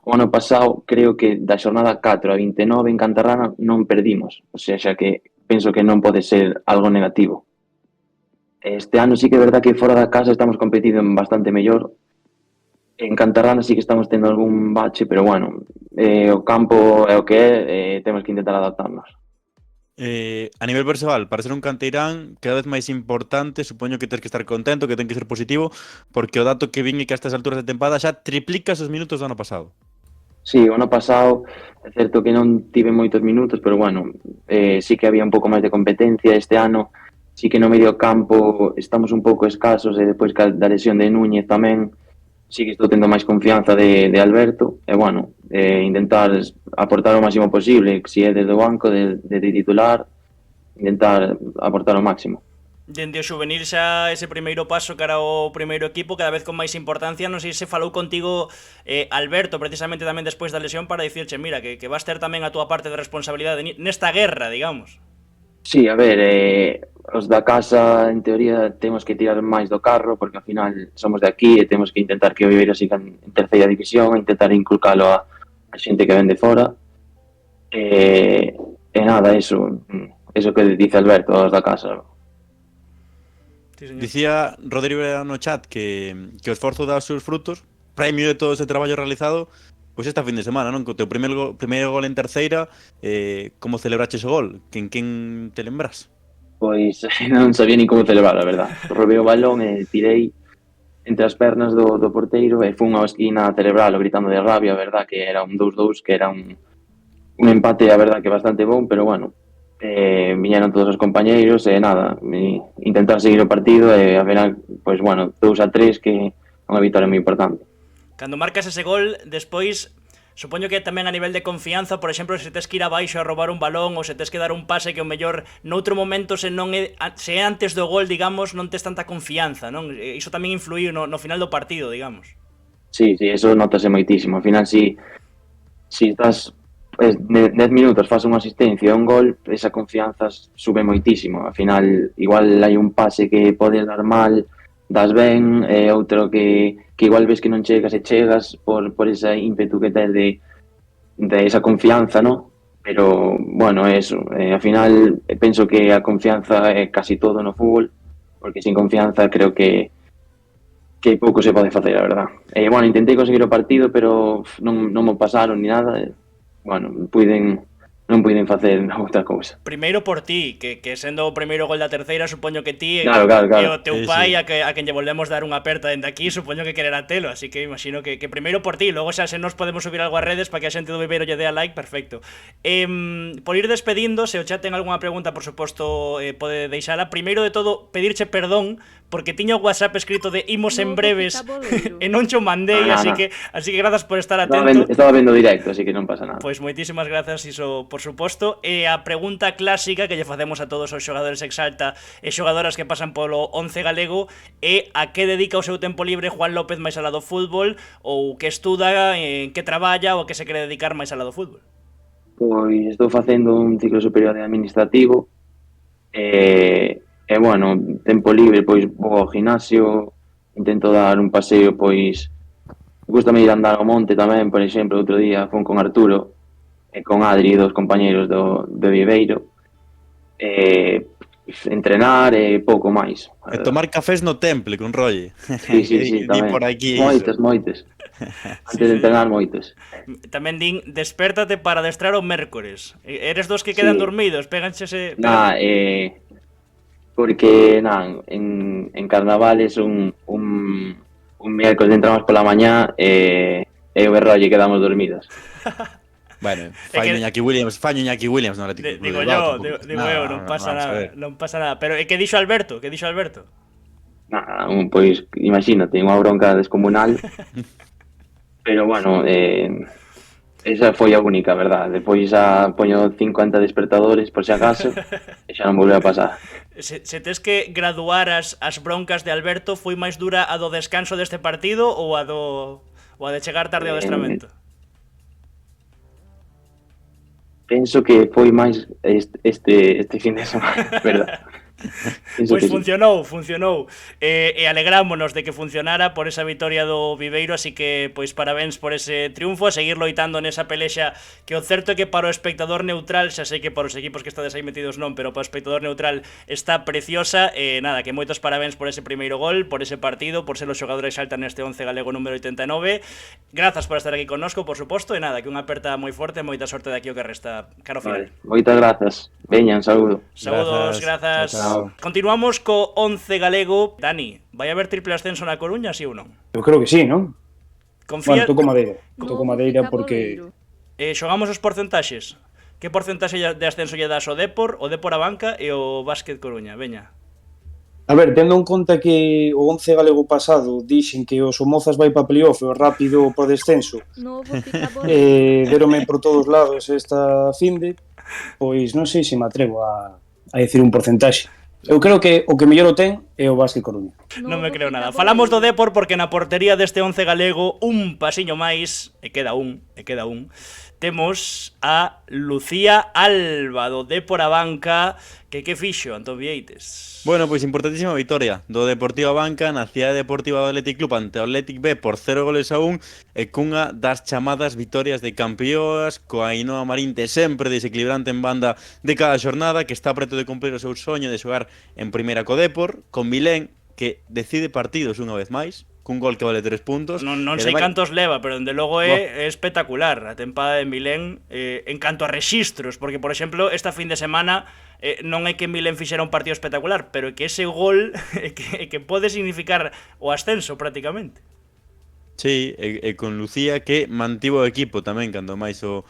O ano pasado, creo que da xornada 4 a 29 en Cantarrana non perdimos. O sea, xa que penso que non pode ser algo negativo. Este ano sí que é verdad que fora da casa estamos competindo bastante mellor. En Cantarrana sí que estamos tendo algún bache, pero bueno, o campo é o que é, temos que intentar adaptarnos. A nivel persoal, para ser un canteirán cada vez máis importante, supoño que tens que estar contento, que ten que ser positivo, porque o dato que vin é que a estas alturas de tempada xa triplicas os minutos do ano pasado. Sí, o ano pasado é certo que non tive moitos minutos, pero bueno, sí que había un pouco máis de competencia. Este ano sí que no medio campo estamos un pouco escasos, e depois da lesión de Núñez tamén sí que estou tendo máis confianza de Alberto, e bueno, intentar aportar o máximo posible, se é desde o banco, de titular, intentar aportar o máximo. Dende o juvenil xa ese primeiro paso cara ao primeiro equipo cada vez con máis importancia. Non sei se falou contigo Alberto precisamente tamén despois da lesión para dicirche, mira, que vas ter tamén a túa parte de responsabilidade nesta guerra, digamos. Sí, a ver, os da casa, en teoría, temos que tirar máis do carro, porque ao final somos de aquí e temos que intentar que o Viveiro siga en terceira división, intentar inculcalo a xente que ven de fora. E nada, eso que dice Alberto, os da casa. Sí, señor. Dicía Rodrigo no chat que o esforzo dá os seus frutos, premio de todo ese traballo realizado. Pois esta fin de semana, non? Co teu primeiro gol en terceira, como celebraches o gol? Quen te lembras? Pois non sabía nin como celebrar, a verdad. Robei o balón e tirei entre as pernas do porteiro e fun á esquina a celebralo gritando de rabia, a verdad, que era un 2-2, que era un empate, a verdad, que bastante bon, pero bueno, viñeron todos os compañeiros e nada, intentar seguir o partido e a ver, pois bueno, 2-3, que é unha vitória moi importante. Cando marcas ese gol, despois, supoño que tamén a nivel de confianza, por exemplo, se tes que ir abaixo a roubar un balón ou se tes que dar un pase que o mellor noutro momento se é antes do gol, digamos, non tes tanta confianza, non? Iso tamén influíu no final do partido, digamos. Sí, eso notase moitísimo. Al final, si estás 10 minutos, faz unha asistencia e un gol, esa confianza sube moitísimo. Al final, igual hai un pase que podes dar mal, das ben, outro que igual ves que non chegas e chegas por esa ímpetu que tes de esa confianza, ¿no? Pero, bueno, eso, ao final penso que a confianza é casi todo no fútbol, porque sin confianza creo que pouco se pode facer, a verdad. Bueno, intentei conseguir o partido, pero non me pasaron ni nada. Bueno, non non puiden facer outra cousa. Primeiro por ti, que sendo o primeiro gol da terceira, supoño que ti Claro. e o teu Sí, pai sí. a quen lle volvemos dar unha aperta dende aquí, supoño que quererá telo, así que imagino que primeiro por ti, logo xa se nos podemos subir algo a redes para que a xente do Viveiro lle dea like, perfecto. Por ir despedindo, se o chat ten algunha pregunta, por suposto, pode deixala. Primeiro de todo, pedirche perdón porque tiña o WhatsApp escrito de imos en Novo breves picaboleiro. e non cho mandei, No. así que grazas por estar Estaba atento. vendo directo, así que non pasa nada. Pois moitísimas grazas, iso por suposto. E a pregunta clásica que lle facemos a todos os xogadores Exalta e xogadoras que pasan polo 11 galego é a que dedica o seu tempo libre Juan López máis alá do fútbol, ou que estuda, en que traballa, ou a que se quere dedicar máis alá do fútbol. Pois estou facendo un ciclo superior de administrativo e bueno, tempo libre, pois vou ao gimnasio, intento dar un paseo, pois gustame ir a andar ao monte tamén, por exemplo, outro día fun con Arturo e con Adri, dos compañeros do Viveiro, entrenar e pouco máis. E tomar cafés no temple con Rolle. Sí, Di tamén. por aquí Moitos. Antes de entrenar, moitos. Tamén din, despértate para adestrar o mércores. Eres dos que quedan Sí. dormidos, péganse ese... Porque, en carnavales un miércoles entramos pola mañá e eu e Rolle quedamos dormidos. Bueno, que- faño Iñaki Williams no Atlético Club Digo de yo, Bilbao, digo eu, non pasa vamos a nada, ver. non pasa nada. Pero que dixo Alberto? Pois, imagínate, unha bronca descomunal. Pero bueno, esa foi a única, verdad. Depois xa poño 50 despertadores por si acaso e xa non volve a pasar. Se tes que graduar as broncas de Alberto, foi máis dura a do descanso deste partido ou a de chegar tarde ao adestramento? Penso que foi máis este fin de semana, verdad. Penso Pois que sí. funcionou. E alegrámonos de que funcionara por esa vitoria do Viveiro, así que pois parabéns por ese triunfo, a seguir loitando nesa pelexa, que o certo é que para o espectador neutral, xa sei que para os equipos que estades aí metidos non, pero para o espectador neutral está preciosa. Nada, que moitos parabéns por ese primeiro gol, por ese partido, por ser os xogadores Exalta neste 11 galego número 89. Grazas por estar aquí connosco, por suposto, e nada, que unha aperta moi forte e moita sorte daqui o que resta caro final. Vale. Moitas grazas. Veñan, saúdo. Saúdos, grazas. Grazas. Chao. Continuamos co 11 galego. Dani, vai haber triple ascenso na Coruña, sí ou non? Eu creo que sí, non? Confía... Bueno, toco madeira. Novo Toco madeira porque... picaboleiro. Xogamos os porcentaxes. Que porcentaxe de ascenso lle das o Depor a Banca e o Básquet Coruña? Veña. A ver, tendo en conta que o 11 galego pasado dixen que os Somozas vai pa playoff e o Rápido por descenso, Novo picaboleiro. derome por todos lados esta finde, pois non sei se me atrevo a dicir un porcentaxe. Eu creo que o que mellor o ten é o Básquet Coruña. Non me Novo creo nada. picaboleiro. Falamos do Depor porque na portería deste 11 galego un pasiño máis, e queda un, temos a Lucía Alba do Depor a Banca, que fixo, Antón Vieites? Bueno, pois importantísima vitoria do Deportivo Banca na Cidade Deportiva do Athletic Club ante o Athletic B por 0-1 e cunha das chamadas vitorias de campeoas, coa Ainhoa Marín de sempre desequilibrante en banda de cada xornada, que está preto de cumplir o seu soño de xogar en primeira co Depor, con Milén, que decide partidos unha vez máis, cun gol que vale 3 puntos. Non E sei ademais- cantos leva, pero dende logo é espectacular a tempada de Milén en canto a rexistros, porque, por exemplo, esta fin de semana non é que Milén fixera un partido espectacular, pero é que ese gol é que pode significar o ascenso prácticamente. Sí, e con Lucía que mantivo o equipo tamén cando máis o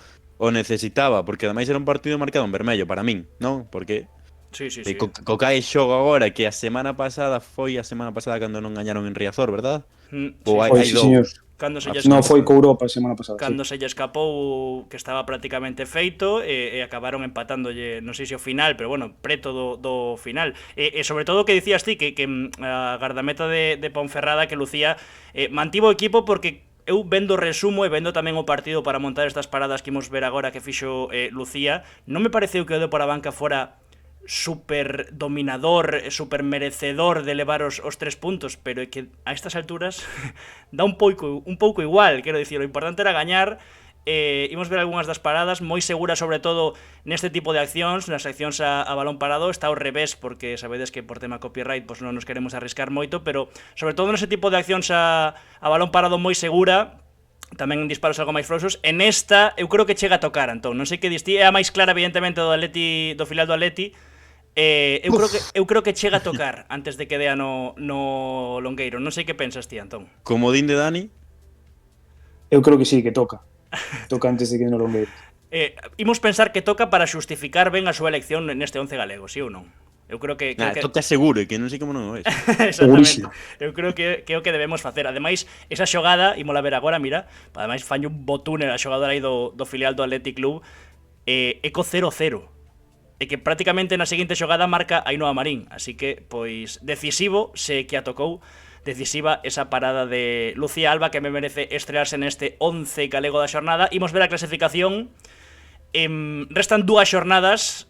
necesitaba, porque ademais era un partido marcado en vermello para min, non? Porque Sí. co CAE xogo agora que a semana pasada cando non gañaron en Riazor, verdad? Ou hai Pois sí, dous. señor. Cando se lle Non escapou, foi co Europa a semana pasada. cando se lle escapou que estaba prácticamente feito e acabaron empatándolle, non sei se o final, pero bueno, preto do final. E sobre todo o que dicías ti, que a gardameta de Ponferrada, que Lucía mantivo o equipo porque eu vendo o resumo e vendo tamén o partido para montar estas paradas que imos ver agora que fixo Lucía, non me pareceu que o Depor a Banca fora super dominador, super merecedor de levar os 3 puntos, pero é que a estas alturas dá un pouco igual, quero dicir, o importante era gañar. Imos ver algunhas das paradas moi seguras, sobre todo neste tipo de accións, nas accións a balón parado. Está ao revés, porque sabedes que por tema copyright pues non nos queremos arriscar moito, pero sobre todo nese tipo de accións a balón parado moi segura, tamén en disparos algo máis frouxos. En esta, eu creo que chega a tocar, Antón. Non sei que distí, é a máis clara, evidentemente, do filial do Atleti. Eu creo que chega a tocar antes de que dea no Longueiro. Non sei que pensas ti, Antón. Comodín de Dani. Eu creo que sí, que toca. Toca antes de que no Longueiro. Imos pensar que toca para xustificar ben a súa elección neste 11 galego, sí ou non? Eu creo que Toca seguro, que non sei como non o ves. Exactamente. Eu creo que é o que debemos facer. Ademais, esa xogada, ímola ver agora, mira, ademais faño un botúnel a xogadora aí do filial do Athletic Club, co 0-0. E que prácticamente na seguinte xogada marca Ainhoa Marín. Así que, pois, decisivo, se que a tocou, decisiva esa parada de Lucía Alba, que me merece estrearse neste 11 galego da xornada. Imos ver a clasificación. Restan 2 xornadas.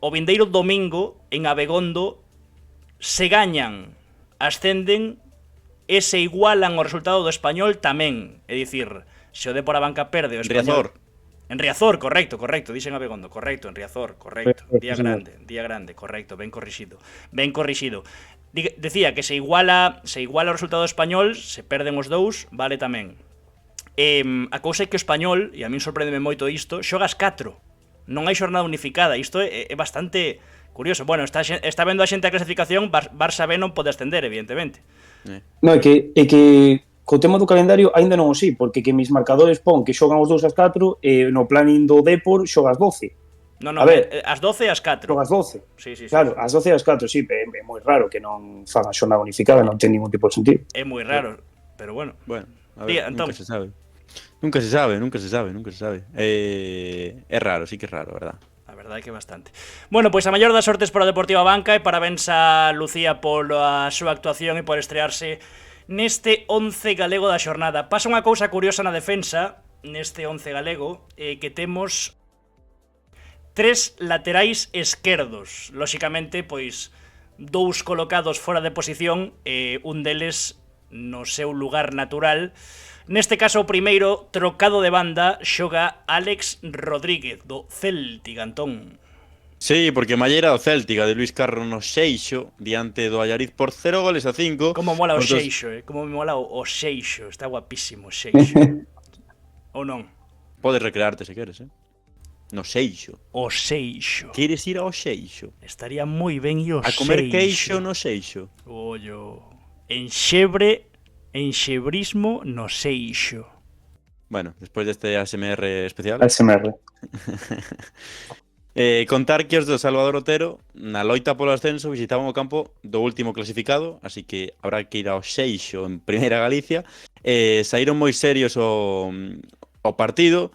O vindeiro domingo, en Abegondo, se gañan, ascenden e se igualan o resultado do Español tamén. É dicir, se o Dépor a Banca perde o Español... En Riazor, correcto, dixen Abegondo, correcto, en Riazor, correcto. Día grande, correcto, ben corrixido. Decía que se iguala o resultado do Español, se perden os dous, vale tamén. A cousa é que o Español, e a min sorprendeme moito isto, xogas 4. Non hai xornada unificada. Isto é bastante curioso. Bueno, está vendo a xente a clasificación. Barça B non pode ascender, evidentemente. No, é que co tema do calendario aínda non o sei, porque que mis marcadores pon que xogan os 2 ás 4 e no planning do Dépor xogas 12. Non, A ver, as 12 e as 4. Xogas 12. Sí. Claro, as 12 e as 4, sí, é moi raro que non fan a xornada unificada, non ten ningún tipo de sentido. É moi raro, pero bueno. Bueno, a ver, Antón. Nunca se sabe. É raro, sí que é raro, verdad? A verdade é que bastante. Bueno, pois a maior das sortes para o Deportivo Abanca e parabéns a Lucía pola súa actuación e por estrearse neste 11 galego da xornada. Pasa unha cousa curiosa na defensa, neste 11 galego, que temos 3 laterais esquerdos. Lóxicamente, pois, 2 colocados fora de posición e un deles no seu lugar natural. Neste caso, o primeiro, trocado de banda, xoga Álex Rodríguez, do Celtic, Antón. Sí, porque Mallera o Céltica de Luis Carro no Seixo, diante do Allariz por 0-5. Como mola o Seixo, como me mola o Seixo, está guapísimo o Seixo. Ou non? Podes recrearte se queres, No Seixo. O Seixo. Queres ir ao Seixo? Estaría moi ben e o Seixo. A comer queixo no Seixo. Ollo. Enxebrismo no Seixo. Bueno, despois deste ASMR especial. ASMR. Contar que os do Salvador Otero na loita polo ascenso visitaban o campo do último clasificado, así que habrá que ir ao Seixo en Primeira Galicia. Saíron moi serios o partido.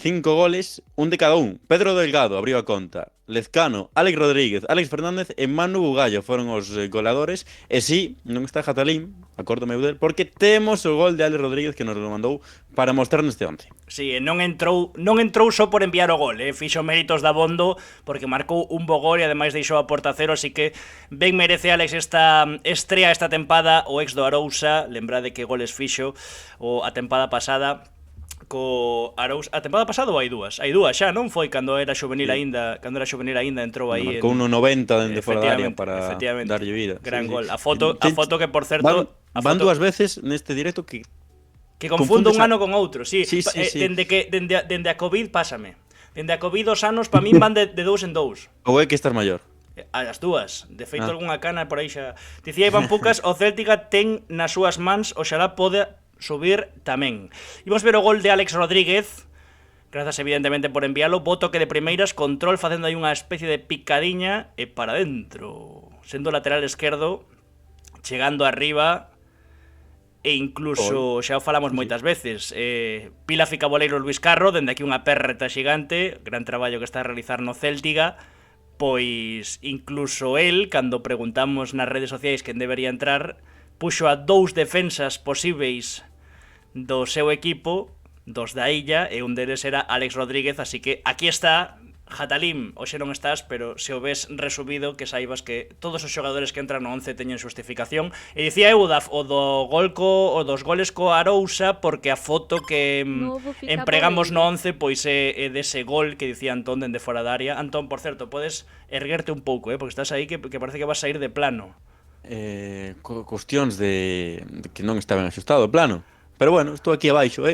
5 goles, un de cada un. Pedro Delgado abriu a conta. Lezcano, Álex Rodríguez, Álex Fernández e Manu Bugallo foron os goleadores. E si, non está Jatalín, acórdome del, porque temos o gol de Álex Rodríguez que nos lo mandou para mostrar neste 11. Si, non entrou só por enviar o gol, fixo méritos dabondo porque marcou un bo gol e ademais deixou a porta cero, así que ben merece Álex esta estrea esta tempada, o ex do Arousa. Lembrade que goles fixo a tempada pasada co Arousa. A tempada pasada ou hai dúas? Hai dúas xa, non foi cando era xuvenil aínda, entrou aí. Marcou 1.90 dende fora da área para darlle vida. Gran gol. A foto que por certo, van dúas veces neste directo que confundo un ano con outro, sí. Dende a Covid pásame. Dende a Covid os anos para min van de dous en dous. Ou é que estás maior? As dúas, de feito algunha cana por aí xa. Dicía Iván Pucas, o Céltica ten nas súas mans, oxalá pode subir tamén. Imos ver o gol de Álex Rodríguez, grazas evidentemente por envialo, boto que de primeiras, control facendo aí unha especie de picadiña e para dentro, sendo lateral esquerdo, chegando arriba e incluso, xa o falamos moitas veces, pila fica boleiro Luis Carro, dende aquí unha perreta xigante, gran traballo que está a realizar no Céltica, pois incluso el, cando preguntamos nas redes sociais quen debería entrar, puxo a 2 defensas posíveis do seu equipo, dos da illa, e un deles era Álex Rodríguez, así que aquí está, Jatalim, hoxe non estás, pero se o ves resubido, que saibas que todos os xogadores que entran no 11 teñen justificación. E dicía eu o dos goles co Arousa, porque a foto que empregamos no 11 pois é dese gol que dicía Antón dende fora da área. Antón, por certo, podes erguerte un pouco, porque estás aí que parece que vas a ir de plano. Cuestións de que non está ben axustado o plano. Pero bueno, estou aquí abaixo,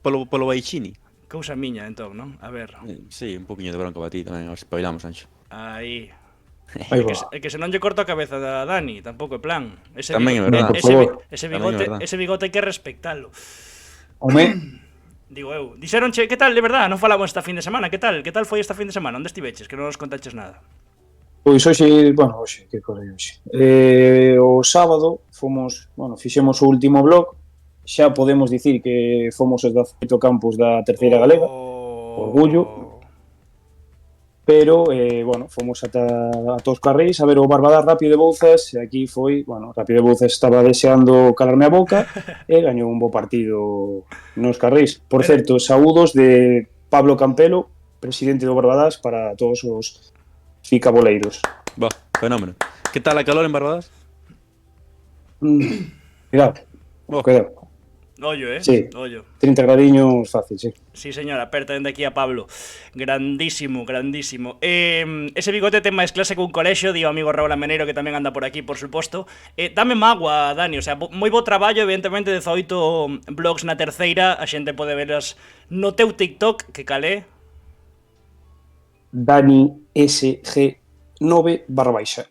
polo Baixini. Cousa miña, entón, non? A ver. Sí, un poquinho de bronca para ti tamén, os espabilamos, Anxo. Aí. Aí É que se non lle corto a cabeza a Dani, tampouco é plan. Tamén é verdade. Por favor. Ese bigote hai que respectalo. Home, Digo eu. Dixeronche, que tal, de verdad? Non falamos esta fin de semana, que tal? Que tal foi esta fin de semana? Onde estiveches? Que non nos contaches nada. pois hoxe, que corre hoxe? O sábado fixemos o último blog, xa podemos dicir que fomos os 18 campus da terceira galega, orgullo. Pero, fomos ata os carreis a ver o Barbadas Rápido de Bouzas, e aquí foi, Rápido de Bouzas estaba deseando calarme a boca e gañou un bo partido nos carreis. Por certo, saúdos de Pablo Campelo, presidente do Barbadas, para todos os ficaboleiros. Fenómeno. Que tal a calor en Barbadas? Cuidado, cuidado. Ollo, Sí. Ollo. 30 gradiños fácil, sí. Sí, señora, aperta dende aquí a Pablo. Grandísimo, grandísimo. Ese bigote ten máis clase que un colexio, di o amigo Raúl Ameneiro, que tamén anda por aquí, por suposto. Dame mágoa, Dani, o sea, moi bo traballo, evidentemente, 18 blogs na terceira, a xente pode veras no teu TikTok, que calé. Dani SG9/.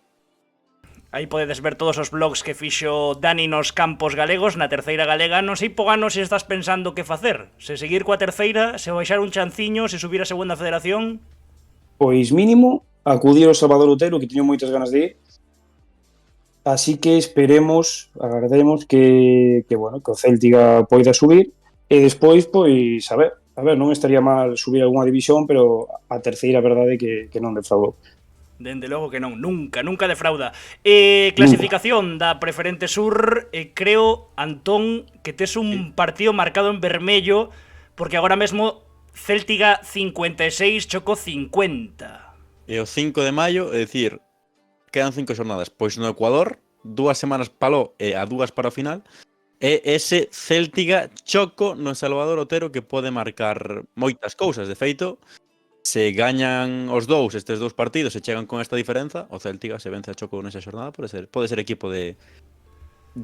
Aí podedes ver todos os blogs que fixo Dani nos campos galegos, na terceira galega. Non sei pogano se estás pensando que facer. Se seguir coa terceira, se baixar un chanciño, se subir a segunda federación. Pois mínimo, acudir ao Salvador Otero, que teño moitas ganas de ir. Así que agardemos que o Céltiga poida subir. E despois, pois, a ver, non estaría mal subir algunha división, pero a terceira, a verdade, que non defraudou. Dende logo que non, nunca defrauda. Clasificación da Preferente Sur, creo, Antón, que tes un partido marcado en vermello, porque agora mesmo Céltiga 56, Choco 50. E o 5 de maio, é dicir, quedan 5 xornadas. Pois no Ecuador, 2 semanas palo e a 2 para o final, e ese Céltiga Choco no Salvador Otero que pode marcar moitas cousas. De feito, se gañan os dous estes dous partidos e chegan con esta diferenza, o Céltiga se vence a Choco nesa xornada, pode ser equipo de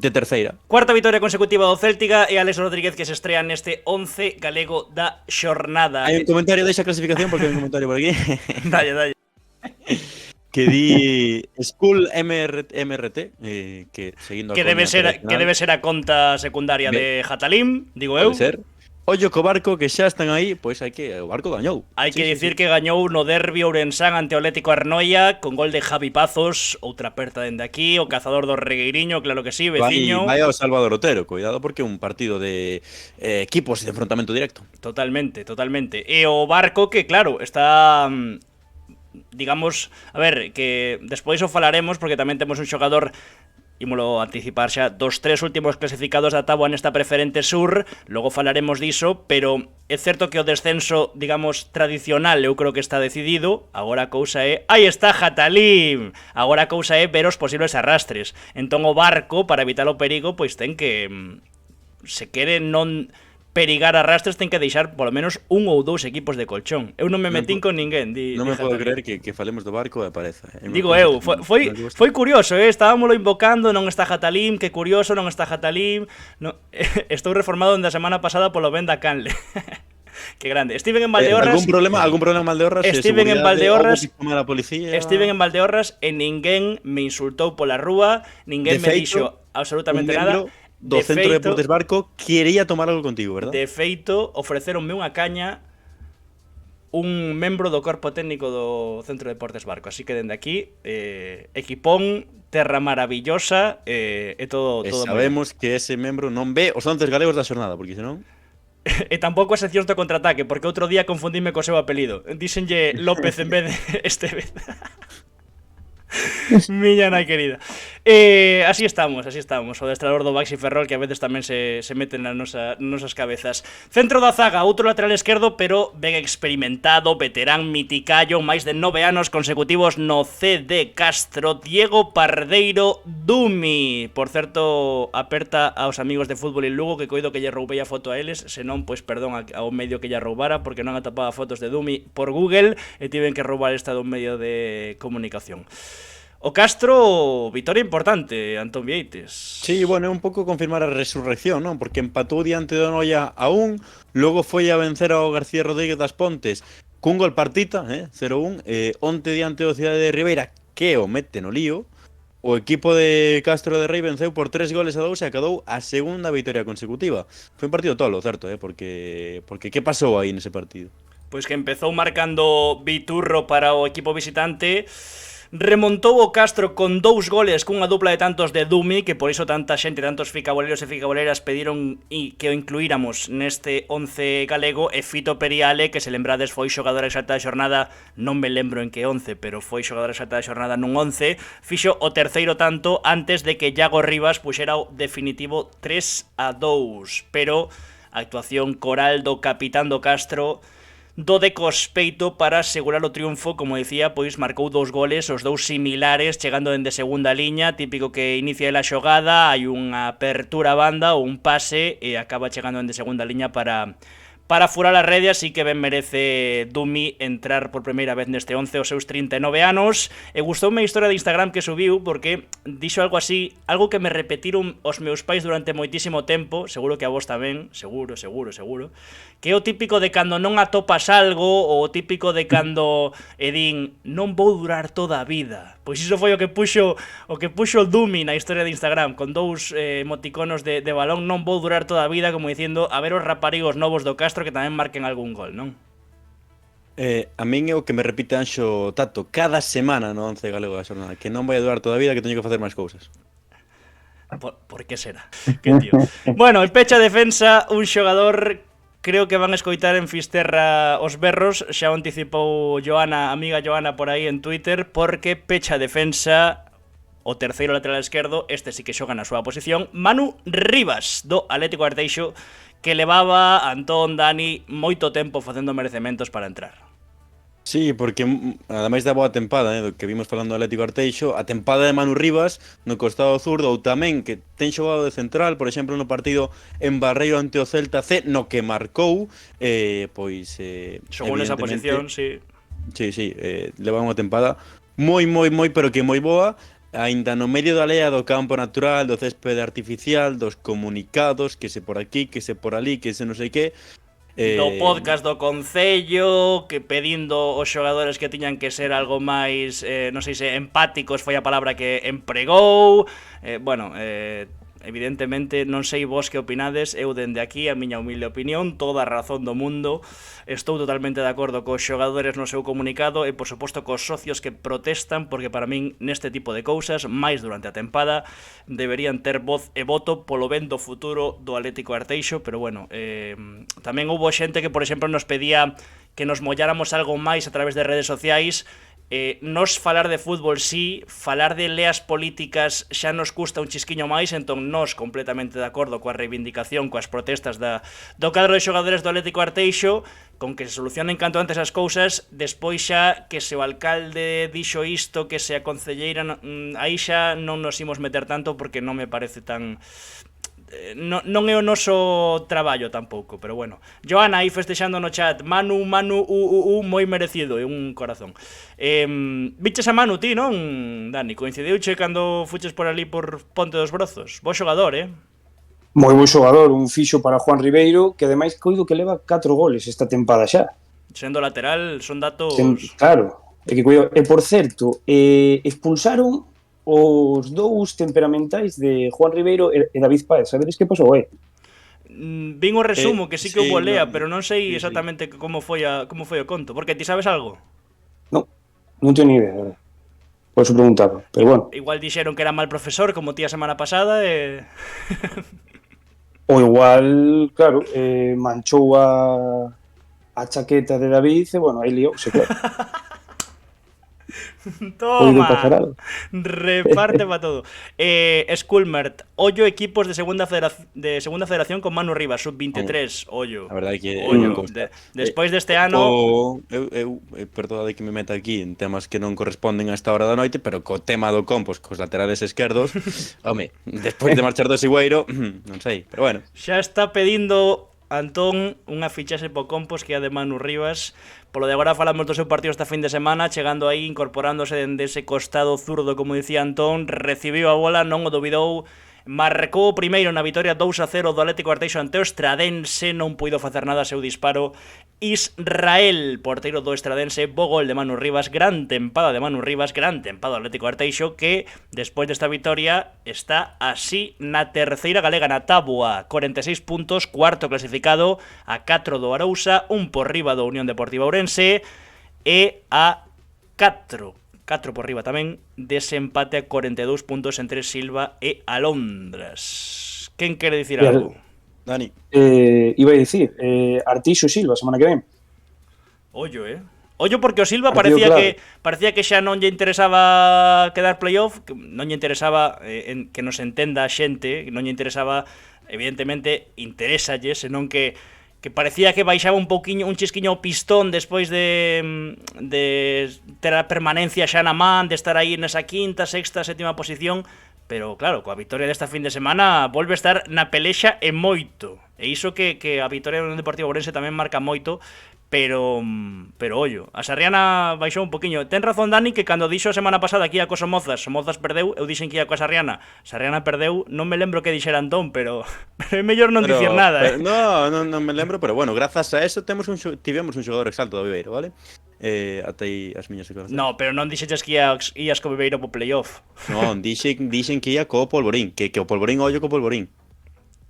terceira. Cuarta vitoria consecutiva do Céltiga e Alex Rodríguez que se estrea neste 11 galego da xornada. Hai un comentario desa clasificación, porque hai un comentario por aquí. Dalle. Que di School MRT, que seguindo a Que debe ser a conta secundaria de Jatalim, digo eu. Pode ser. Ollo co Barco, que xa están aí, pois o Barco gañou. Hai que dicir que gañou no derbi ourensán ante o Atlético Arnoia con gol de Javi Pazos, outra aperta dende aquí, o cazador do Regueiriño, claro que sí, veciño. Vai ao Salvador Otero, cuidado, porque é un partido de equipos de enfrontamento directo. Totalmente. E o Barco que, claro, está... digamos, a ver, que despois o falaremos porque tamén temos un xogador, ímolo anticipar xa, dos 3 últimos clasificados da táboa nesta Preferente Sur, logo falaremos diso, pero é certo que o descenso, digamos, tradicional eu creo que está decidido. Agora a cousa é, aí está Jatalim, agora a cousa é ver os posibles arrastres. Entón o Barco, para evitar o perigo, pois ten que, se quere non perigar arrastres, ten que deixar polo menos un ou dous equipos de colchón. Eu non me metín con ninguén. Non me podo creer que falemos do Barco e apareza. Digo eu, foi curioso, estábamoslo invocando, non está Jatalim, que curioso, non está Jatalim. No, estou reformado da semana pasada polo ben da Canle. Que grande. Estiven en Valdeorras. Algún problema en Valdeorras? Estiven en Valdeorras. Estiven en Valdeorras e ninguén me insultou pola rúa, ninguén me dixo absolutamente nada. Do Centro de Deportes Barco quería tomar algo contigo, verdad? De feito, ofreceronme unha caña un membro do corpo técnico do Centro de Deportes Barco. Así que dende aquí, equipón, terra maravillosa, e todo sabemos que ese membro non ve os 11 galegos da xornada, porque senón... E tampouco as seccións do contraataque, porque outro día confundíme co seu apelido. Díxenlle López en vez de Estevez. Miña nai querida. Así estamos. O adestrador do Baxi Ferrol, que a veces tamén se mete nas nosas cabezas. Centro da zaga, outro lateral esquerdo, pero ben experimentado, veterán miticayo, máis de 9 anos consecutivos no CD Castro, Diego Pardeiro Dumi. Por certo, aperta aos amigos de Fútbol en Lugo, que coido que lle roubei a foto a eles, senón, pois perdón ao medio que lle roubara, porque non atopaba fotos de Dumi por Google, e tiven que roubar esta dun medio de comunicación. O Castro, vitoria importante, Antón Vieites. Sí, bueno, é un pouco confirmar a resurrección, non? Porque empatou diante do Noia a 1, logo foi a vencer ao García Rodríguez das Pontes cun gol partita, 0-1, onte diante do Cidade de Ribeira, que o mete no lío. O equipo de Castro de Rei venceu por 3-2 e acadou a segunda vitoria consecutiva. Foi un partido tolo, certo, porque que pasou aí nese partido? Pois que empezou marcando Viturro para o equipo visitante. Remontou o Castro con 2 goles cunha dupla de tantos de Dumi, que por iso tanta xente, tantos ficaboleros e ficaboleras pediron que o incluíramos neste 11 galego. E Fito Periale, que se lembrades foi xogador exalta da xornada, non me lembro en que 11, pero foi xogador exalta da xornada nun 11, fixo o terceiro tanto antes de que Iago Rivas puxera o definitivo 3-2. Pero a actuación coral do capitán do Castro do de cospeito para asegurar o triunfo, como dicía, pois marcou 2 goles, os 2 similares, chegando dende segunda liña, típico que inicia a xogada, hai unha apertura a banda ou un pase e acaba chegando dende segunda liña para furar a rede, así que ben merece Dumi entrar por primeira vez neste 11 aos seus 39 anos. E gustoume a historia de Instagram que subiu, porque dixo algo así, algo que me repetiron os meus pais durante moitísimo tempo, seguro que a vos tamén, seguro, que é o típico de cando non atopas algo, ou o típico de cando din, non vou durar toda a vida. Pois iso foi o que puxo Dumi na historia de Instagram, con 2 emoticonos de balón, non vou durar toda a vida, como dicindo, a ver os raparigos novos do Castro que tamén marquen algún gol, non? A min é o que me repite Anxo Tato cada semana no 11 galego da xornada, que non vai a durar toda a vida, que teño que facer máis cousas. Por que será? Que tío. Bueno, el pecha defensa, un xogador, creo que van a escoitar en Fisterra os berros, xa o anticipou Joana, amiga Joana por aí en Twitter, porque pecha defensa o terceiro lateral esquerdo, este sí que xoga na súa posición, Manu Rivas, do Atlético Arteixo, que levaba Antón, Dani, moito tempo facendo merecementos para entrar. Sí, porque ademais da boa tempada, do que vimos falando do Atlético Arteixo, a tempada de Manu Rivas no costado zurdo, ou tamén que ten xogado de central, por exemplo, no partido en Barreiro ante o Celta C, no que marcou, pois xogou nesa posición, sí. Sí, leva unha tempada moi, pero que moi boa, aínda no medio da lea do campo natural, do céspede artificial, dos comunicados, que se por aquí, que se por ali, que se non sei que. Do podcast do Concello, que pedindo os xogadores que tiñan que ser algo máis, non sei se empáticos foi a palabra que empregou. Evidentemente, non sei vos que opinades, eu dende aquí, a miña humilde opinión, toda a razón do mundo, estou totalmente de acordo cos xogadores no seu comunicado e, por suposto, cos socios que protestan, porque para min, neste tipo de cousas, máis durante a tempada, deberían ter voz e voto polo ben do futuro do Atlético Arteixo, pero bueno, tamén houbo xente que, por exemplo, nos pedía que nos molláramos algo máis a través de redes sociais. Nos falar de fútbol sí, falar de leas políticas xa nos custa un chisquiño máis, entón nos completamente de acordo coa reivindicación, coas protestas do cadro de xogadores do Atlético Arteixo, con que se solucionen canto antes as cousas. Despois xa que se o alcalde dixo isto, que se a concelleira, aí xa non nos imos meter tanto porque non me parece tan... Non é o noso traballo tampouco, pero bueno. Joana aí festexando no chat, Manu, moi merecido, e un corazón. Viches a Manu ti, non, Dani? Coincidiuche cando fuches por ali por Ponte dos Brozos? Bo xogador, Moi bo xogador, un fixo para Juan Ribeiro, que ademais coido que leva 4 goles esta tempada xa. Sendo lateral, son datos... Claro, é que coido. E por certo, expulsaron os 2 temperamentais de Juan Ribeiro e David Páez. Sabedes que pasou, Vin o resumo, que sí que houve lea, pero non sei sí. exactamente como foi o conto. Porque ti sabes algo? Non teño ni idea, verdad. Por eso preguntaba, pero bueno. Igual dixeron que era mal profesor, como ti a semana pasada, e... Ou igual, claro, manchou a chaqueta de David e, bueno, aí liouse, claro. Toma, reparte para todo. Skullmert, ollo equipos de segunda federación con Manu Rivas, sub-23, ollo. A verdade que despois deste ano... Eu perdón de que me meta aquí en temas que non corresponden a esta hora da noite, pero co tema do compos, cos laterales esquerdos, home, despois de marchar do Sigüeiro, non sei, pero bueno. Xa está pedindo Antón, unha fichaxe po Compos que é a de Manu Rivas. Polo de agora falamos do seu partido esta fin de semana, chegando aí, incorporándose dende ese costado zurdo, como dicía Antón, recibiu a bola, non o duvidou, marcou o primeiro na vitoria 2-0 do Atlético Arteixo ante o Estradense, non puido facer nada a seu disparo. Israel, porteiro do Estradense, bo gol de Manu Rivas, gran tempada de Manu Rivas, gran tempada do Atlético Arteixo, que despois desta vitoria está así na terceira galega, na táboa, 46 puntos, cuarto clasificado, a 4 do Arousa, un por riba do Unión Deportiva Ourense, e a 4 por riba tamén, desempate a 42 puntos entre Silva e Alondras. Quen quere dicir algo? Dani. Iba a dicir, Artixo Silva, semana que ven. Ollo, Ollo porque o Silva Partido parecía que xa non lle interesaba quedar playoff, que non lle interesaba que nos entenda a xente, que non lle interesaba, evidentemente, interésalle, senón que parecía que baixaba un chisquiño o pistón despois de ter a permanencia xa na man, de estar aí nesa quinta, sexta, sétima posición, pero claro, coa vitoria desta fin de semana volve a estar na pelexa e moito. E iso que a vitoria do Deportivo Ourense tamén marca moito, pero ollo, a Sarriana baixou un poquinho. Ten razón Dani que cando dixo a semana pasada que ia co Somozas perdeu, eu dixen que ia coa Sarriana perdeu, non me lembro que dixera Antón, pero é mellor non dicir nada. Non me lembro, pero bueno, grazas a eso tivemos un xogador exalto do Viveiro, vale? Ata aí as miñas declaracións. No, pero non dixeches que ias co Viveiro po playoff. Non, dixen que ia co Polvorín, que o Polvorín ollo co Polvorín.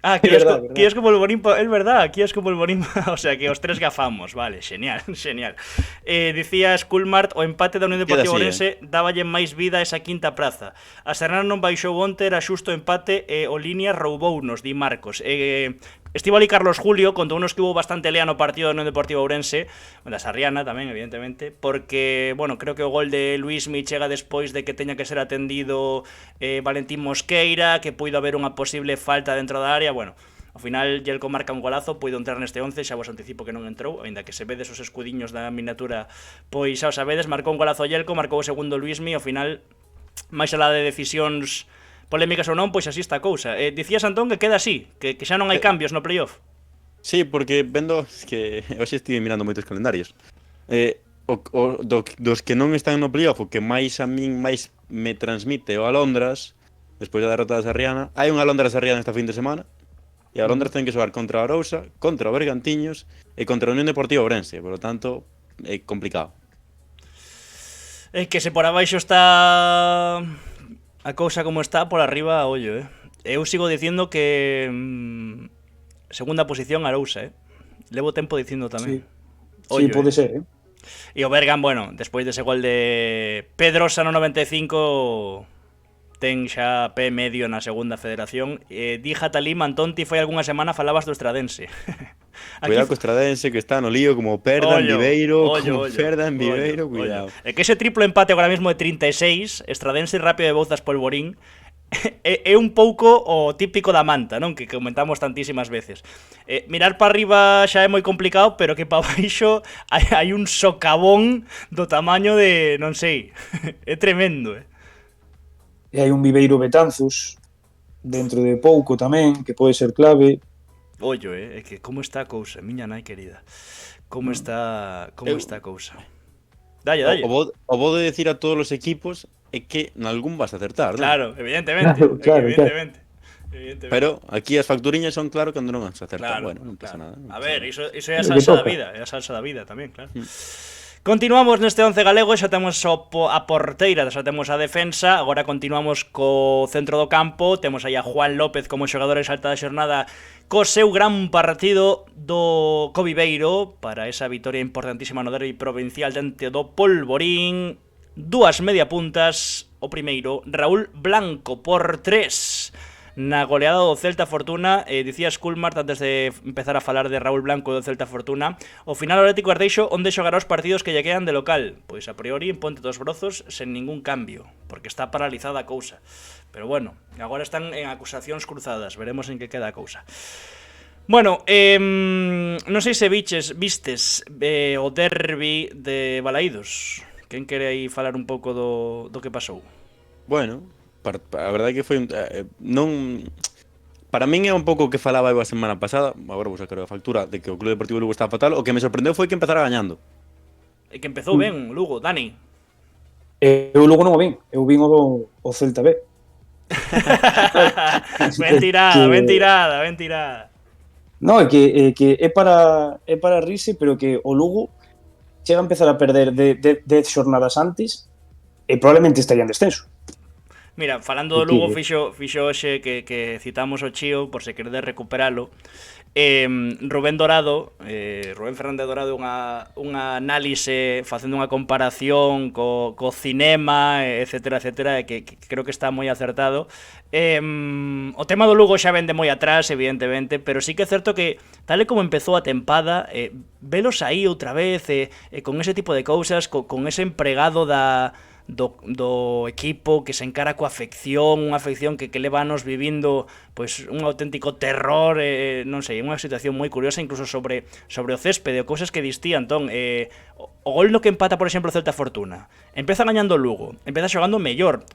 Ah, que ibas co Polvorín, é verdad, que ibas co Polvorín, o sea, que os tres gafamos, vale, genial. Dicía Skulmart, o empate da Unión Deportiva Ourense dáballe máis vida a esa quinta praza. A Serrana non baixou onte, era xusto empate e o Línea roubounos, di Marcos. Estivo ali Carlos Julio, contounos que hubo bastante lea no partido da Unión Deportiva Ourense, da Sarriana tamén, evidentemente, porque, bueno, creo que o gol de Luismi chega despois de que teña que ser atendido Valentín Mosqueira, que puido haber unha posible falta dentro da área, bueno, ao final Yelko marca un golazo, puido entrar neste 11, xa vos anticipo que non entrou, aínda que se vedes os escudiños da miniatura, pois xa o sabedes, marcou un golazo Yelko, marcou o segundo Luismi, ao final, máis alá de decisións polémicas ou non, pois así está a cousa. Dicías, Antón, que queda así, que xa non hai cambios no playoff. Sí, porque vendo que hoxe estive mirando moitos calendarios. Dos que non están no playoff, o que máis a min máis me transmite o Alondras, despois da derrota da Sarriana, hai un Alondras Sarriana esta fin de semana, e a Alondras ten que xogar contra a Arousa, contra o Bergantiños e contra a Unión Deportiva Ourense, por lo tanto, é complicado. É que se por abaixo está a cousa como está, por arriba, ollo, Eu sigo dicindo que segunda posición Arousa, Levo tempo dicindo tamén. Sí, pode ser, E o Bergan, bueno, despois dese gol de Pedrosa no 95, ten xa pé medio na segunda federación. Dija Talim, Antón, ti foi algunha semana falabas do Estradense. Cuidado co Estradense, que está no lío como perda en Viveiro, cuidado. É que ese triplo empate agora mesmo de 36, Estradense Rápido de Bouzas Polvorín, é un pouco o típico da manta, non? Que comentamos tantísimas veces. Mirar para arriba xa é moi complicado, pero que para baixo hai un socavón do tamaño de, non sei, é tremendo, E hai un Viveiro Betanzos dentro de pouco tamén, que pode ser clave. Ollo, é que como está a cousa, miña nai querida. Como está a cousa. Dalle. O bo de decir a todos os equipos é que nalgún vas a acertar, non? Claro, evidentemente. Pero aquí as facturiñas son claro cando non as acertan. Bueno, non pasa nada. A ver, iso é a salsa da vida, tamén, claro. Continuamos neste 11 galego, xa temos a porteira, xa temos a defensa, agora continuamos co centro do campo, temos aí a Juan López como xogador exalta da xornada co seu gran partido do Viveiro para esa vitoria importantísima no derbi provincial dente do Polvorín. Dúas media puntas, o primeiro, Raúl Blanco por 3. Na goleada do Celta Fortuna, dicía Skulmart antes de empezar a falar de Raúl Blanco do Celta Fortuna, o final o Atlético Arteixo onde xogará os partidos que lle quedan de local, pois a priori en Ponte dos Brozos sen ningún cambio, porque está paralizada a cousa. Pero bueno, agora están en acusacións cruzadas, veremos en que queda a cousa. Bueno, non sei se vistes o derbi de Balaídos. Quen quere aí falar un pouco do que pasou? Bueno, a verdade é que foi non Para min é un pouco o que falaba eu a semana pasada, agora vou sacar a factura, de que o Club Deportivo Lugo está fatal. O que me sorprendeu foi que empezara gañando. E que empezou ben, Lugo, Dani. Eu logo non o vin, eu vin o Celta B. Ben tirada, ben tirada, ben tirada. No, é que é para rirse, pero que o Lugo chega a empezar a perder de 10 xornadas antes e probablemente estaría en descenso. Mira, falando do Lugo, fixo hoxe que citamos o Chío, por se queredes recuperalo. Rubén Fernández Dorado, unha análise facendo unha comparación co cinema, etcétera, etcétera, que creo que está moi acertado. O tema do Lugo xa vende moi atrás, evidentemente, pero sí que é certo que, tal e como empezou a tempada, velos aí outra vez, con ese tipo de cousas, con ese empregado do equipo que se encara coa afección, unha afección que leva anos vivindo pois un auténtico terror, non sei, unha situación moi curiosa incluso sobre o céspede, ou cousas que distí, Antón. O gol no que empata, por exemplo, o Celta Fortuna, empeza gañando o Lugo, empeza xogando mellor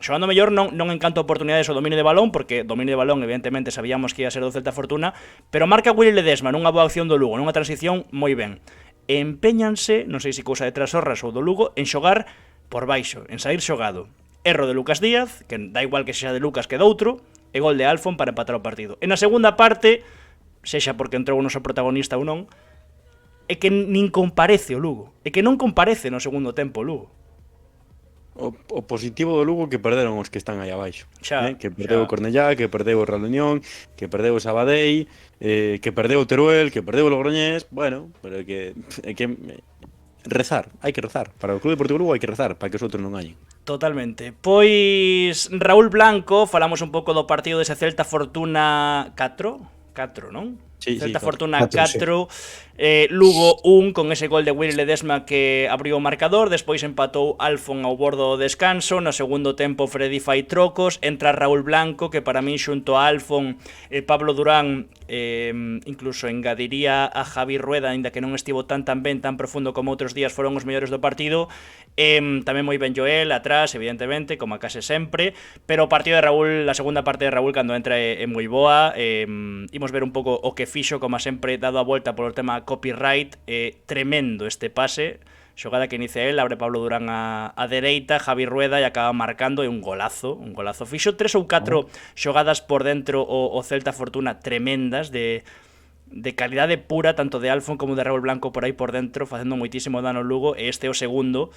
non en canto a oportunidades o dominio de balón, porque dominio de balón evidentemente sabíamos que ia ser do Celta Fortuna, pero marca Willy Ledesma nunha boa acción do Lugo, nunha transición moi ben. Empeñanse, non sei se cousa de Trasorras ou do Lugo, en xogar por baixo, en sair xogado. Erro de Lucas Díaz, que da igual que sexa de Lucas que doutro, e gol de Alfon para empatar o partido. E na segunda parte, sexa porque entrou o noso protagonista ou non, é que nin comparece o Lugo. É que non comparece no segundo tempo o Lugo. O positivo do Lugo que perderon os que están aí abaixo, que perdeu o Cornellá, que perdeu o Real Unión, que perdeu o Sabadell, que perdeu o Teruel, que perdeu o Logroñés. Bueno, pero é que rezar, hai que rezar. Para o Club Deportivo Lugo hai que rezar para que os outros non gañen. Totalmente. Pois Raúl Blanco, falamos un pouco do partido dese Celta Fortuna 4, non? Sí, Celta sí, Fortuna 4, Lugo 1 con ese gol de Willy Ledesma que abriu o marcador, despois empatou Alfon ao bordo do descanso, no segundo tempo Freddy fai trocos, entra Raúl Blanco que para min xunto a Alfon e Pablo Durán incluso engadiría a Javi Rueda, ainda que non estivo tan ben, tan profundo como outros días, foron os mellores do partido. Tamén moi ben Joel atrás, evidentemente, como a case sempre, pero o partido de Raúl, a segunda parte de Raúl cando entra é moi boa. Imos ver un pouco o que fixo, como sempre, dado a volta polo tema copyright. Tremendo este pase, xogada que inicia el, abre Pablo Durán a dereita, Javi Rueda e acaba marcando, e un golazo. Fixo 3 ou 4 xogadas por dentro o Celta Fortuna tremendas, de calidade pura, tanto de Alfon como de Raúl Blanco por aí por dentro, facendo moitísimo dano ao Lugo, e este é o segundo.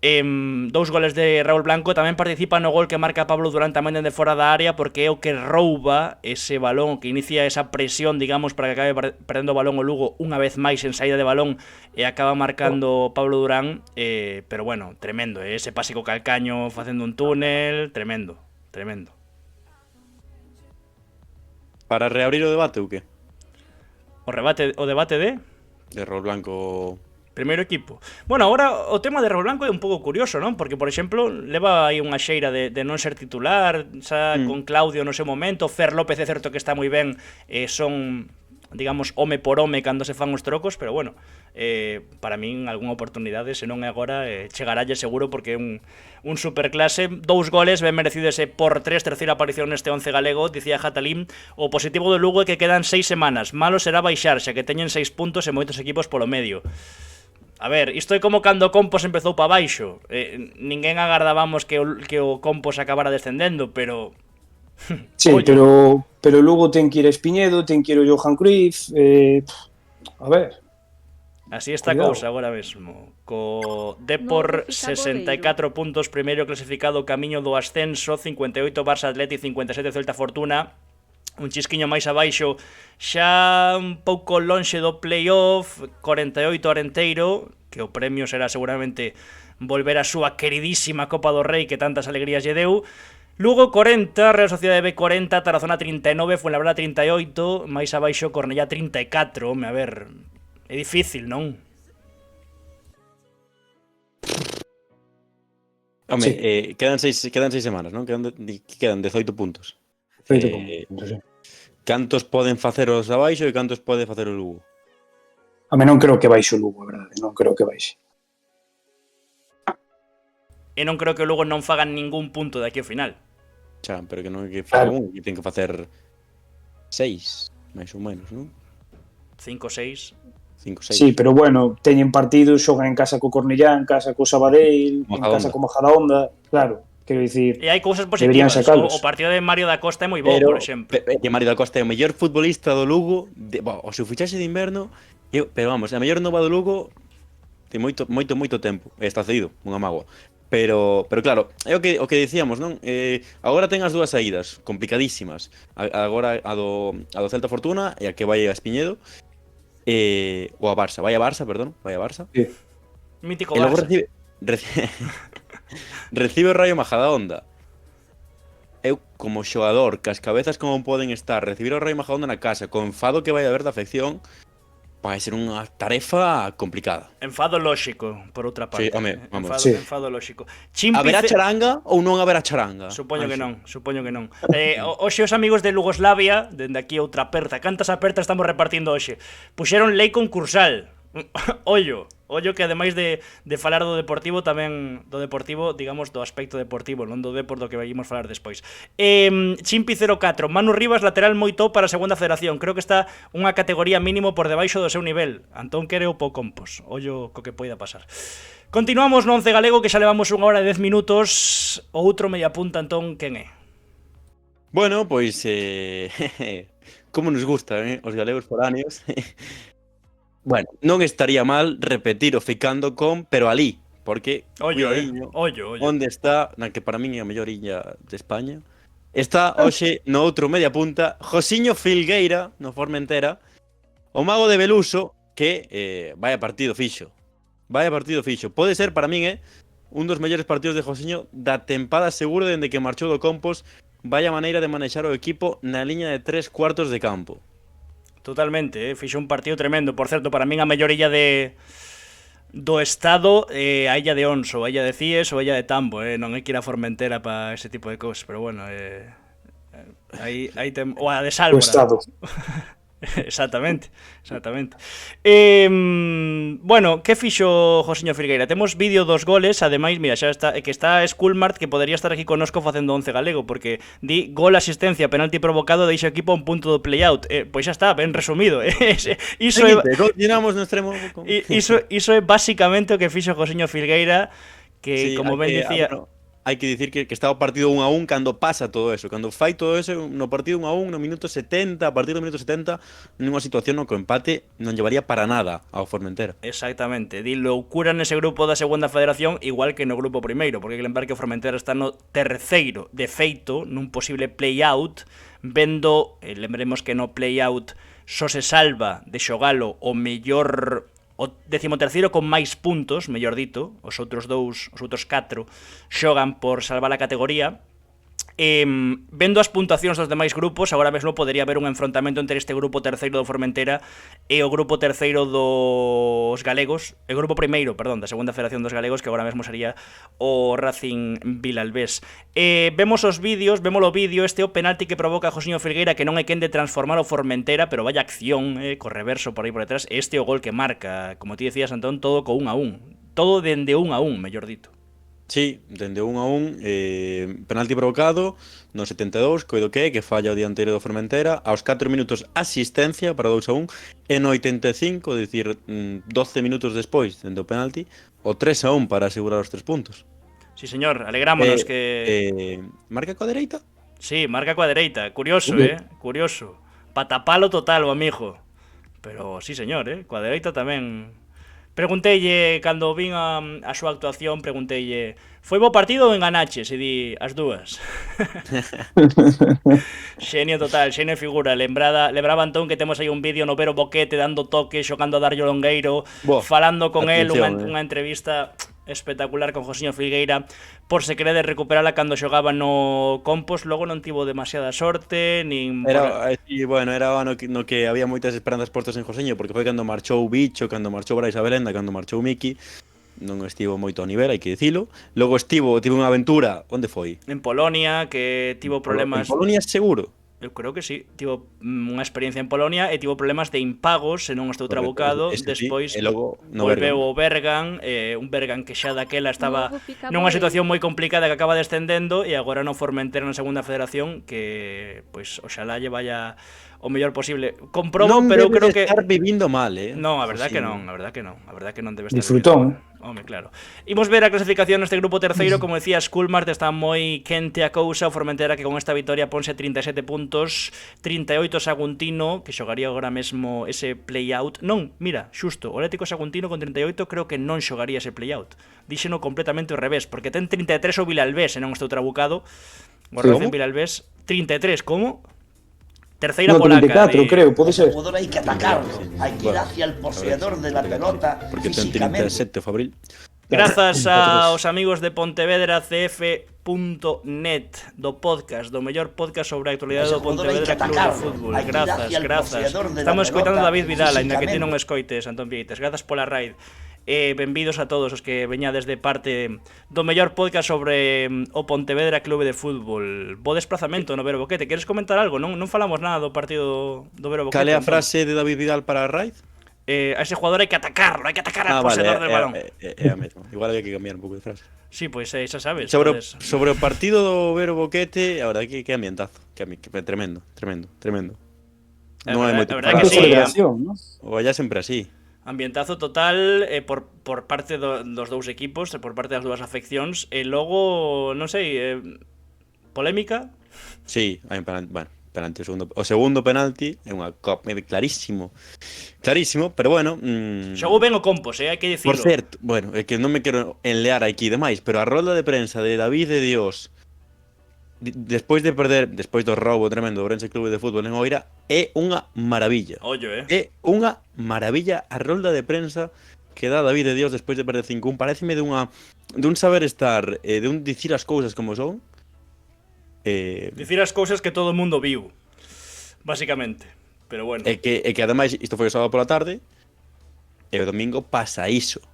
2 goles de Raúl Blanco, tamén participa no gol que marca Pablo Durán tamén dende fora da área, porque é o que rouba ese balón, que inicia esa presión, digamos, para que acabe perdendo o balón o Lugo unha vez máis en saída de balón, e acaba marcando Pablo Durán. Pero bueno, tremendo, ese pase co calcaño facendo un túnel, tremendo. Para reabrir o debate ou que? O debate de Raúl Blanco primeiro equipo. Bueno, agora o tema de Raúl Blanco é un pouco curioso, non? Porque, por exemplo, leva aí unha xeira de non ser titular, xa con Claudio no seu momento, Fer López é certo que está moi ben, son, digamos, home por home cando se fan os trocos, pero bueno, para min algunha oportunidade, se non é agora, chegaralle seguro, porque é un superclase. 2 goles ben merecidos por 3, terceira aparición neste 11 galego. Dicía Jatalín, o positivo do Lugo é que quedan 6 semanas, malo será baixar, xa que teñen 6 puntos e moitos equipos polo medio. A ver, isto é como cando o Compos empezou para baixo. Ninguén agardábamos que o Compos acabara descendendo, pero... Sí, pero Lugo ten que ir a Espiñedo, ten que ir o Johan Cruyff, a ver. Así está a cousa agora mesmo. Co Depor 64 puntos, primeiro clasificado, camiño do ascenso, 58 Barça Atleti, 57 Celta Fortuna. Un chisquiño máis abaixo, xa un pouco lonxe do playoff, 48 Arenteiro, que o premio será seguramente volver a súa queridísima Copa do Rei que tantas alegrías lle deu. Lugo 40, Real Sociedade B 40, Tarazona 39, Fuenlabrada 38, máis abaixo Cornellá 34. A ver, é difícil, non? Home, sí. Quedan seis semanas, non? Quedan 18 puntos. Cantos poden facer os abaixo e cantos pode facer o Lugo? A mí non creo que baixe o Lugo, a verdade, non creo que baixe. E non creo que o Lugo non fagan ningún punto de aquí ao final. Xa, pero que non é que faga un, e ten que facer 6, máis ou menos, non? 5 6. 5, 6. Sí, pero bueno, teñen partidos, xogan en casa co Cornellá, en casa co Sabadell, en casa co Majadahonda, claro, quero dicir, E hai cousas deberían positivas. sacalos. O partido de Mario da Costa é moi bo, por exemplo. Que Mario da Costa é o mellor futbolista do Lugo, o seu fichaxe de inverno, pero vamos, a mellor nova do Lugo de moito tempo, está cedido, unha mágoa. Pero claro, é o que dicíamos, non? Agora ten as dúas saídas complicadísimas. Agora a do Celta Fortuna e a que vai a Espiñedo. Ou a Barça, vai a Barça. Sí. Mítico E logo Barça. recibe o Rayo Majadahonda. Eu, como xogador, que as cabezas como poden estar, recibir o Rayo Majadahonda na casa, co enfado que vai haber da afección, vai ser unha tarefa complicada. Enfado lóxico, por outra parte. Sí, home, vamos. Enfado lóxico. Haberá charanga ou non haberá charanga? Supoño que non. Hoxe os amigos de Lugoslavia, dende aquí outra aperta, cantas apertas estamos repartindo hoxe, puxeron lei concursal. Ollo que ademais de falar do Deportivo, tamén do Deportivo, digamos, do aspecto deportivo, non do Depor, do que vayamos falar despois. Chimpi 04, Manu Rivas, lateral moi top para a segunda federación. Creo que está unha categoría mínimo por debaixo do seu nivel. Antón quere o po compos. Ollo co que poida pasar. Continuamos no 11 galego, que xa levamos 1 hora e 10 minutos. O outro media punta, Antón, quen é? Bueno, pois como nos gusta, os galegos foráneos. Bueno, non estaría mal repetir o ficando con, pero ali, porque ollo. onde está, na que para min é a mellor illa de España, está hoxe no outro media punta, Josiño Filgueira, no Formentera, o mago de Beluso, que vaya partido fixo. Pode ser, para min, un dos mellores partidos de Josiño da tempada seguro dende que marchou do Compos, vaya maneira de manexar o equipo na liña de 3 cuartos de campo. Totalmente, fixo un partido tremendo. Por certo, para min a mellor illa do estado a illa de Onso, a illa de Cies ou a illa de Tambo, non hai que ir a Formentera para ese tipo de cosas, pero bueno, aí ou a de Sálvora. O estado. Exactamente. Bueno, que fixo Josiño Filgueira? Temos vídeo dos goles, ademais, mira, xa está, que está Schoolmart, que podería estar aquí connosco facendo 11 galego, porque di gol, asistencia, penalti provocado, deixa o equipo a un punto do playout. Pois xa está, ben resumido. Iso é basicamente o que fixo Josiño Filgueira, que, sí, como ben dicía... Hai que dicir que está o partido 1-1 cando pasa todo eso, cando fai todo eso no partido 1-1 no minuto 70, a partir do minuto 70, nunha situación no que o empate non llevaría para nada ao Formentera. Exactamente, di loucura nese grupo da segunda federación, igual que no grupo primeiro, porque hai que lembrar que o Formentera está no terceiro, de feito, nun posible play-out, vendo, lembremos que no play-out só se salva de xogalo o mellor... O 13º con máis puntos, mellor dito, os outros 4 xogan por salvar a categoría. Vendo as puntuacións dos demais grupos, agora mesmo podería haber un enfrontamento entre este grupo terceiro do Formentera e o grupo terceiro dos galegos, o grupo primeiro, perdón, da segunda federación dos galegos, que agora mesmo sería o Racing Vilalbés. Vemos o vídeo, este o penalti que provoca Josiño Filgueira, que non hai quen de transformar o Formentera, pero vaya acción, co reverso por aí por detrás, este o gol que marca, como ti decías, Antón, todo co 1-1, todo dende 1-1, mellor dito. Sí, dende 1-1, penalti provocado no 72, coido que falla o dianteiro do Formentera, aos 4 minutos asistencia para 2-1, e no 85, dicir, 12 minutos despois, dende o penalti, o 3-1 para asegurar os 3 puntos. Sí, señor, alegrámonos que... Marca coa dereita? Sí, marca coa dereita, curioso, curioso. Patapalo total o amigo. Pero sí, señor, coa dereita tamén... Pregunteille, cando vin a súa actuación, pregunteille, foi bo partido ou enganaches? E di, as dúas. Xenio total, xenio figura. Lembraba Antón que temos aí un vídeo no Vero Boquete dando toque, xogando a Dario Longueiro, falando con el, unha entrevista espectacular con Josiño Filgueira, por se queredes recuperala cando xogaba no Compos, logo non tivo demasiada sorte, nin... Era no que había moitas esperanzas postas en Josiño, porque foi cando marchou Bicho, cando marchou Brais Abelenda, cando marchou Miki, non estivo moito a nivel, hai que dicilo. Logo tivo unha aventura, onde foi? En Polonia, que tivo problemas... En Polonia seguro. Eu creo que sí. Tivo unha experiencia en Polonia e tivo problemas de impagos, se non estou trabucado. Despois e logo no volveu Bergamo. o Bergan, un Bergan que xa daquela estaba nunha situación moi complicada que acaba descendendo e agora no Formentera na segunda federación que, pois, oxalá lle vaya o mellor posible. Comprobo, Non pero eu debe creo de que estar vivindo mal, non, a verdad Así, que non, a verdad que non. A verdad que non debe estar Disfrutón. vivindo mal. Home, claro. Imos ver a clasificación neste grupo terceiro, como decía, Schoolmart está moi quente a cousa, o Formentera que con esta vitoria ponse 37 puntos, 38 Saguntino, que xogaría agora mesmo ese play-out. Non, mira, xusto, o Atlético Saguntino con 38 creo que non xogaría ese play-out. Díxeno completamente ao revés, porque ten 33 o Vilalbés, se non estou trabucado. Guardado en Vilalbés, 33, como? Terceira No, polaca. 34, creo, pode ser. jugador hay que atacarlo, hay que ir hacia el poseedor de la pelota Porque ten físicamente. 37 Fabril. Grazas aos amigos de Pontevedra CF.net do podcast, do mellor podcast sobre a actualidade do Pontevedra Club de Fútbol. Grazas. Estamos escoitando a David Vidal, ainda que ti non escoites, Antón Vieites. Grazas pola raid. Benvidos a todos os que veñades de parte do mellor podcast sobre o Pontevedra Clube de Fútbol. Bo desplazamento no Vero Boquete. Queres comentar algo? Non falamos nada do partido do Vero Boquete. Cal é a frase de David Vidal para a Raid? A ese jugador hai que atacarlo, hai que atacar al poseedor del balón. É a mesma. Igual había que cambiar un pouco de frase. Sí, pois xa sabes. Sobre o partido do Vero Boquete, a verdade que ambientazo, que tremendo. Non hai moito a verdade para que sí, celebración, ¿no? O allá sempre así. ambientazo total por parte dos dous equipos, por parte das dúas afeccións, e logo, non sei, polémica. Sí, hai un penalti, bueno, penalti o segundo penalti é unha clarísimo, pero bueno, Xogou ben o Compos, hai que dicilo. por certo, bueno, é que non me quero enlear aquí demais, pero a rolda de prensa de David de Dios despois de perder, despois do roubo tremendo do Ourense Clube de Fútbol en Oira, é unha maravilla. Ollo, É unha maravilla a rolda de prensa que dá David de Dios despois de perder 5-1. Pareceme dun saber estar, de un dicir as cousas como son. Dicir as cousas que todo o mundo viu, basicamente. Pero bueno. É que ademais isto foi o sábado pola tarde e o domingo pasa iso.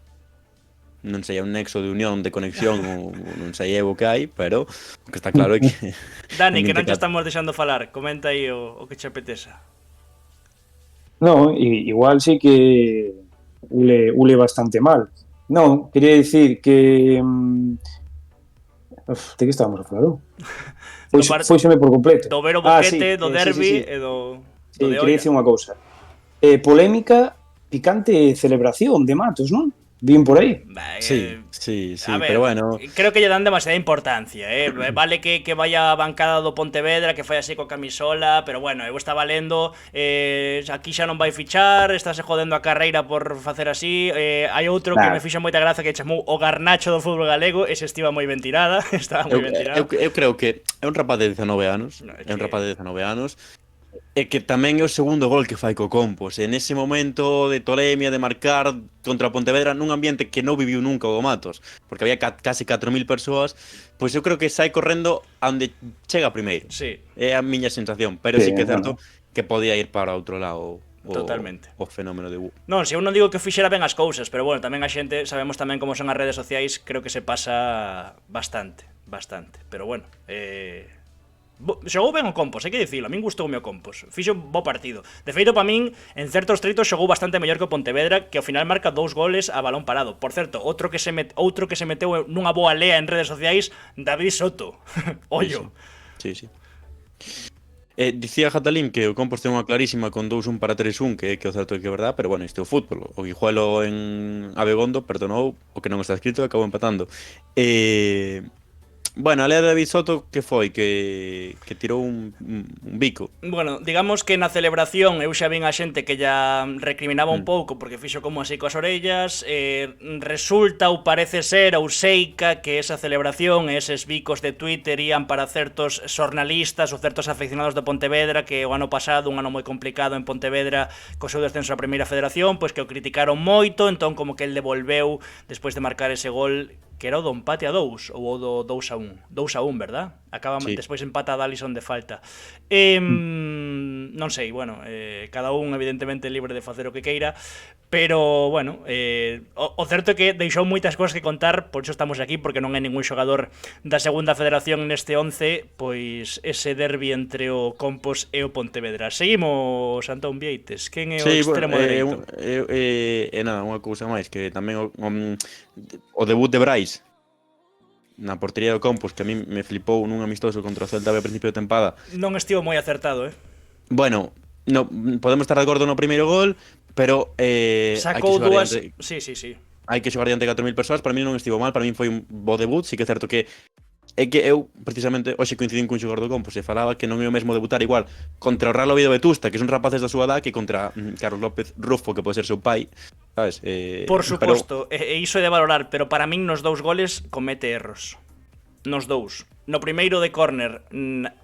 Non sei, é un nexo de unión, de conexión, ou non sei o que hai, pero o que está claro é que... Dani, que non te estamos deixando falar, comenta aí o que che apeteza. No, igual sí que ule bastante mal. No, quería decir que... de que estábamos a falar? Foiseme por completo. Do Vero Boquete, sí, do derbi sí. e do Sí, de quería Oira. dicir unha cousa. Polémica, picante celebración de Matos, non? Vin por aí. Sí, A ver, pero bueno... creo que lle dan demasiada importancia, Vale que vaya a bancada do Pontevedra, que fai así co camisola, pero bueno, eu estaba lendo, aquí xa non vai fichar, estáse jodendo a carreira por facer así, hai outro que me fixo moita graza que chamou o Garnacho do fútbol galego, ese estiva moi ben tirada, estaba moi ben tirada. Eu creo que é un rapaz de 19 anos, e que tamén é o segundo gol que fai co Compos. En ese momento de tolemia, de marcar contra Pontevedra nun ambiente que non viviu nunca o Matos, porque había casi 4.000 persoas, pois eu creo que sai correndo a onde chega primeiro. Sí. É a miña sensación, pero sí que é certo que podía ir para outro lado Totalmente. O fenómeno de Wu. Non, se eu non digo que fixera ben as cousas, pero bueno, tamén a xente, sabemos tamén como son as redes sociais, creo que se pasa bastante, pero bueno, xogou ben o Compos, hai que dicilo, a min gustoume o Compos, fixo un bo partido. De feito, para min, en certos treitos xogou bastante mellor que o Pontevedra, que ao final marca 2 goles a balón parado. Por certo, outro que se meteu nunha boa lea en redes sociais, David Soto. Ollo. Sí. Dicía Jatalín que o Compos ten unha clarísima con 2-1 para 3-1, que o certo é que é verdad, pero bueno, isto é o fútbol. O Guijuelo en Abegondo perdonou o que non está escrito e acabou empatando. Bueno, a lea de David Soto, que foi? Que tirou un bico. Bueno, digamos que na celebración eu xa vin a xente que ya recriminaba un pouco porque fixo como así coas orellas. Resulta ou parece ser ou seica que esa celebración e eses bicos de Twitter ían para certos xornalistas ou certos afeccionados do Pontevedra, que o ano pasado, un ano moi complicado en Pontevedra co seu descenso á primeira federación, pois que o criticaron moito, entón como que el devolveu despois de marcar ese gol, que era o do empate a 2 ou o do 2-1, 2-1, verdad? Acaba Sí. despois empata a Alisson de falta. Non sei, bueno, cada un evidentemente libre de facer o que queira, pero, bueno, o certo é que deixou moitas cosas que contar, por iso estamos aquí, porque non hai ningún xogador da segunda federación neste 11, pois ese derbi entre o Compos e o Pontevedra. Seguimos, Antón Vieites, quen é o extremo dereito? Nada, unha cousa máis, que tamén o debut de Brais na portería do Compos, que a mí me flipou nun amistoso contra o Celta a principio de tempada. Non estivo moi acertado, Bueno, no, podemos estar de acordo no primeiro gol, pero Sacou dúas... Sí. hai que xogar diante de 4.000 persoas. Para mí non estivo mal, para mí foi un bo debut. Sí que é certo que eu, precisamente, hoxe coincidín cun xogador do Compos e falaba que non é o mesmo debutar igual contra o Real Oviedo Vetusta, que son rapaces da súa edad, que contra Carlos López Rufo, que pode ser seu pai, sabes? Por suposto, e iso é de valorar, pero para min nos dous goles comete erros. Nos dous. No primeiro de córner,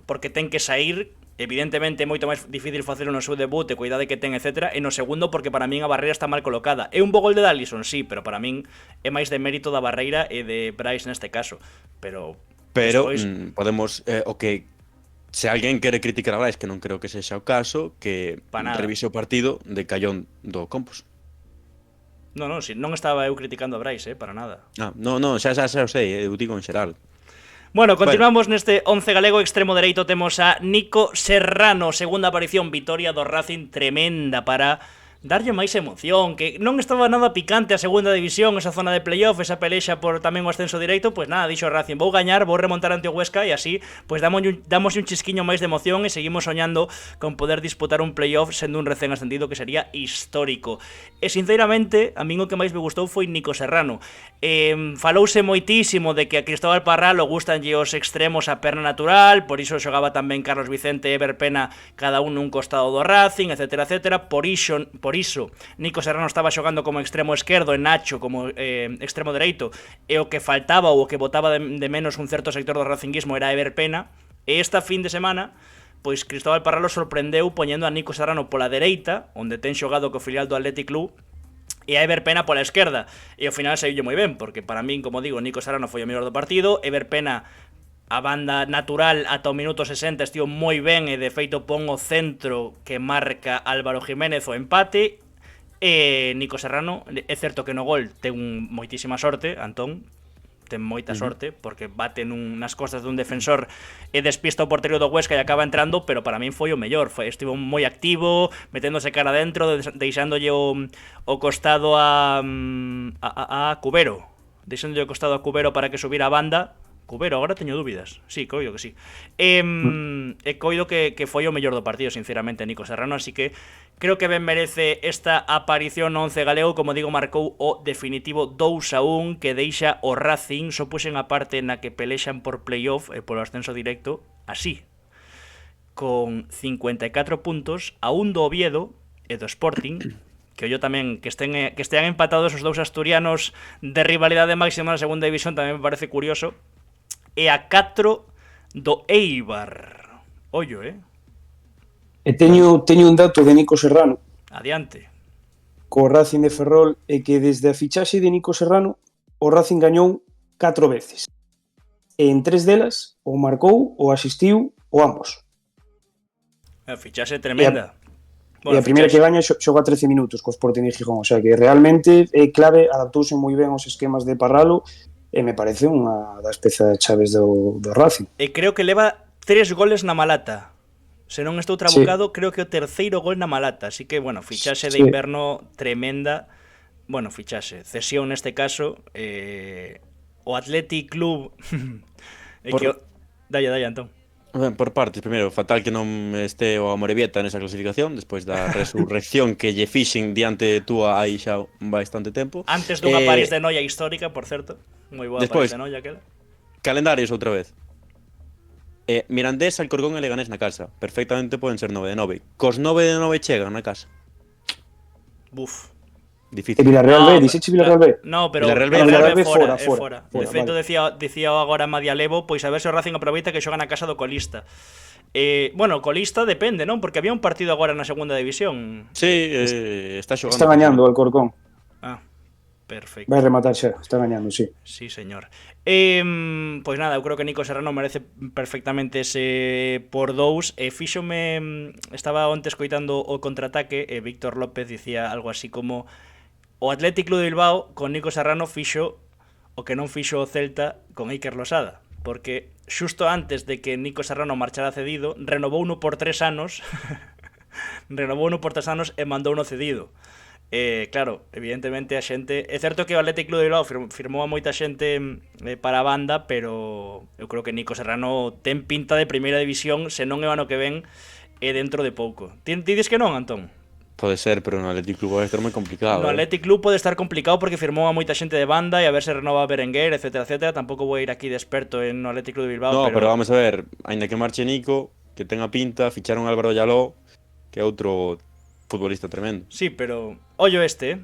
porque ten que sair, evidentemente é moito máis difícil facelo no seu debut, e cuidade que ten, etc. E no segundo, porque para min a barreira está mal colocada. É un bo gol de Alisson, sí, pero para min é máis de mérito da barreira e de Brais neste caso. Pero despois... podemos, o que se alguén quere criticar a Brais, que non creo que sexa o caso, que revise o partido de Callón do Compos. Non, non estaba eu criticando a Brais, para nada. Non, xa o sei, eu digo en xeral. Bueno, continuamos neste 11 galego. Extremo dereito temos a Nico Serrano, segunda aparición, vitoria do Racing, tremenda para darlle máis emoción, que non estaba nada picante a segunda división, esa zona de playoff, esa pelexa por tamén o ascenso directo. Pois nada, dixo Racing, vou gañar, vou remontar ante o Huesca, e así, pois damos un chisquiño máis de emoción, e seguimos soñando con poder disputar un playoff sendo un recén ascendido, que sería histórico. E sinceramente, a min o que máis me gustou foi Nico Serrano. Falouse moitísimo de que a Cristóbal Parralo gustanlle os extremos a perna natural, por iso xogaba tamén Carlos Vicente e Ever Pena, cada un nun costado do Racing, etc. Por iso Nico Serrano estaba xogando como extremo esquerdo e Nacho como extremo dereito, e o que faltaba ou o que botaba de menos un certo sector do racinguismo era Ever Pena. E esta fin de semana, pois Cristóbal Parralo sorprendeu poñendo a Nico Serrano pola dereita, onde ten xogado co filial do Athletic Club, e a Ever Pena pola esquerda, e ao final saíulle moi ben, porque para min, como digo, Nico Serrano foi o mellor do partido. Ever Pena, a banda natural ata o minuto 60, estivo moi ben, e de feito pon o centro que marca Álvaro Jiménez o empate. E Nico Serrano, é certo que no gol ten moitísima sorte, Antón, ten moita sorte, porque bate nas costas dun defensor e despista o porteiro do Huesca e acaba entrando, pero para min foi o mellor. Estivo moi activo, meténdose cara adentro, deixándolle o costado a Cubero, deixándolle o costado a Cubero para que subira a banda. Cubero, agora teño dúbidas. Sí, coido que sí. E coido que foi o mellor do partido, sinceramente, Nico Serrano, así que creo que ben merece esta aparición no 11 galego. Como digo, marcou o definitivo 2-1, que deixa o Racing, só puxen a parte na que pelexan por playoff e polo ascenso directo, así, con 54 puntos, a un do Oviedo e do Sporting, que yo tamén, que estean empatados os dous asturianos de rivalidade máxima na segunda división, tamén me parece curioso. E a 4 do Eibar. Ollo, E teño un dato de Nico Serrano. Adiante. Co Racing de Ferrol, é que desde a fichaxe de Nico Serrano, o Racing gañou 4 veces. E en 3 delas, o marcou, o asistiu, o ambos. A fichaxe tremenda. E a primeira que gaña xoga 13 minutos co Sporting de Gijón. O sea que realmente é clave, adaptouse moi ben aos esquemas de Parralo, e me parece unha das pezas chaves do Racing. E creo que leva 3 goles na Malata. Se non estou trabucado, creo que o terceiro gol na Malata. Así que, bueno, fichaxe de inverno tremenda. Bueno, fichaxe, cesión neste caso. O Athletic Club... Dalle, Antón. Ben, por partes, primeiro, fatal que non este o Amorebieta nesa clasificación, despois da resurrección que lle fixen diante túa aí xa bastante tempo. Antes dunha París de Noia histórica, por certo. Moi boa despois, París de Noia aquela. Calendarios outra vez. Mirandés, Alcorcón e Leganés na casa. Perfectamente poden ser 9 de 9. Cos 9 de 9 chegan na casa. Buf. Difícil. E Villarreal B, dixeche Villarreal B. No, pero Villarreal B fora. De feito, dicía agora Madia Levo, pois a ver se o Racing aproveita que xoga na casa do colista. Bueno, colista depende, non? Porque había un partido agora na segunda división. Sí, está xogando. Está gañando o Alcorcón. Perfecto. Vai rematar xa, está gañando, sí. Sí, señor. Pois nada, eu creo que Nico Serrano merece perfectamente ese por 2. Estaba onte escoitando o contraataque e Víctor López dicía algo así como o Athletic Club de Bilbao con Nico Serrano fixo o que non fixo o Celta con Iker Losada, porque xusto antes de que Nico Serrano marchara cedido, renovouno por 3 anos e mandouno cedido. Claro, evidentemente a xente... É certo que o Athletic Club de Bilbao firmou a moita xente para a banda, pero eu creo que Nico Serrano ten pinta de primeira división, se non é o ano que ven, é dentro de pouco. Ti dices que non, Antón? Pode ser, pero no Athletic Club vai estar moi complicado. No Athletic Club pode estar complicado porque firmou a moita xente de banda e a ver se renova a Berenguer, etcétera, etcétera. Tampouco vou ir aquí de experto en no Athletic Club de Bilbao, No, pero vamos a ver, aínda que marche Nico, que tenga pinta, ficharon a Álvaro Llaló, que é outro futbolista tremendo. Sí, pero ollo este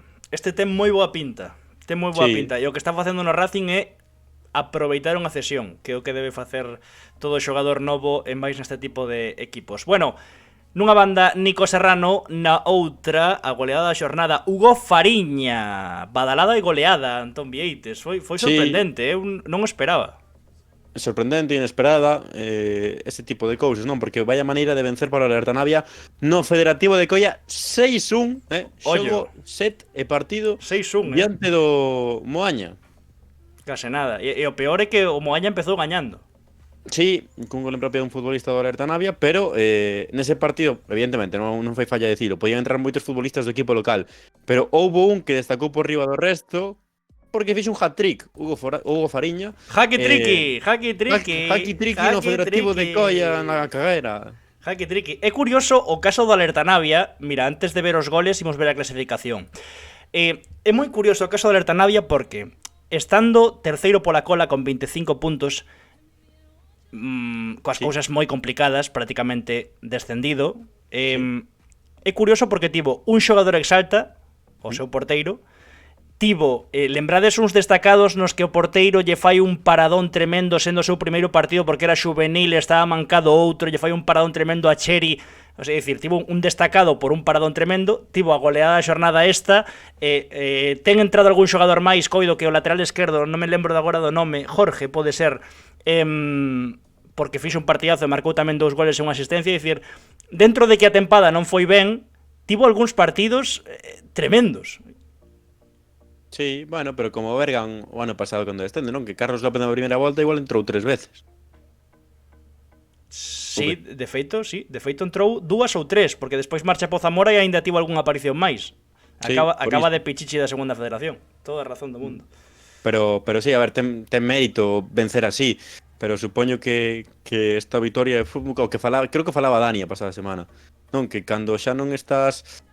ten moi boa pinta. Ten moi boa pinta. E o que está facendo no Racing é aproveitar unha cesión, que é o que debe facer todo xogador novo en máis neste tipo de equipos. Bueno, nunha banda Nico Serrano, na outra a goleada da xornada Hugo Fariña. Badalada e goleada, Antón Vieites. Foi sorprendente, eu non o esperaba. Sorprendente, inesperada, ese tipo de cousas, non? Porque vaya maneira de vencer para o Alerta Navia no Federativo de Coia 6-1, xogo, set e partido 6-1, diante do Moaña. Case nada, e o peor é que o Moaña empezou gañando. Sí, cun gol en propio dun futbolista do Alerta Navia, pero nese partido, evidentemente, non foi falla decirlo, podían entrar moitos futbolistas do equipo local, pero houbo un que destacou por riba do resto, porque fixo un hat-trick, Hugo Fariña. Haki-triki no Federativo de Coia na carreira. Haki-triki. É curioso o caso do Alerta Navia. Mira, antes de ver os goles, imos ver a clasificación. É moi curioso o caso do Alerta Navia porque, estando terceiro pola cola con 25 puntos, coas cousas moi complicadas, prácticamente descendido, é curioso porque tivo un xogador exalta, o seu porteiro, tivo, lembrades uns destacados nos que o porteiro lle fai un paradón tremendo sendo o seu primeiro partido porque era juvenil, estaba mancado outro, lle fai un paradón tremendo a Cheri, o sea, decir, tivo un destacado por un paradón tremendo, tivo a goleada da xornada esta, ten entrado algún xogador máis, coido que o lateral esquerdo, non me lembro de agora do nome, Jorge, pode ser, porque fixo un partidazo e marcou tamén 2 goles e unha asistencia, é dicir, dentro de que a tempada non foi ben, tivo algúns partidos tremendos. Sí, bueno, pero como Bergan o ano pasado cando descende, non? Que Carlos López na primeira volta igual entrou 3 veces. Sí, de feito entrou 2 ou 3, porque despois marcha po Zamora e aínda tivo algunha aparición máis. Acaba de pichichi da segunda federación. Toda a razón do mundo. Pero sí, a ver, ten mérito vencer así, pero supoño que esta vitoria o que falaba, creo que falaba Dani a pasada semana, non? Que cando xa non estás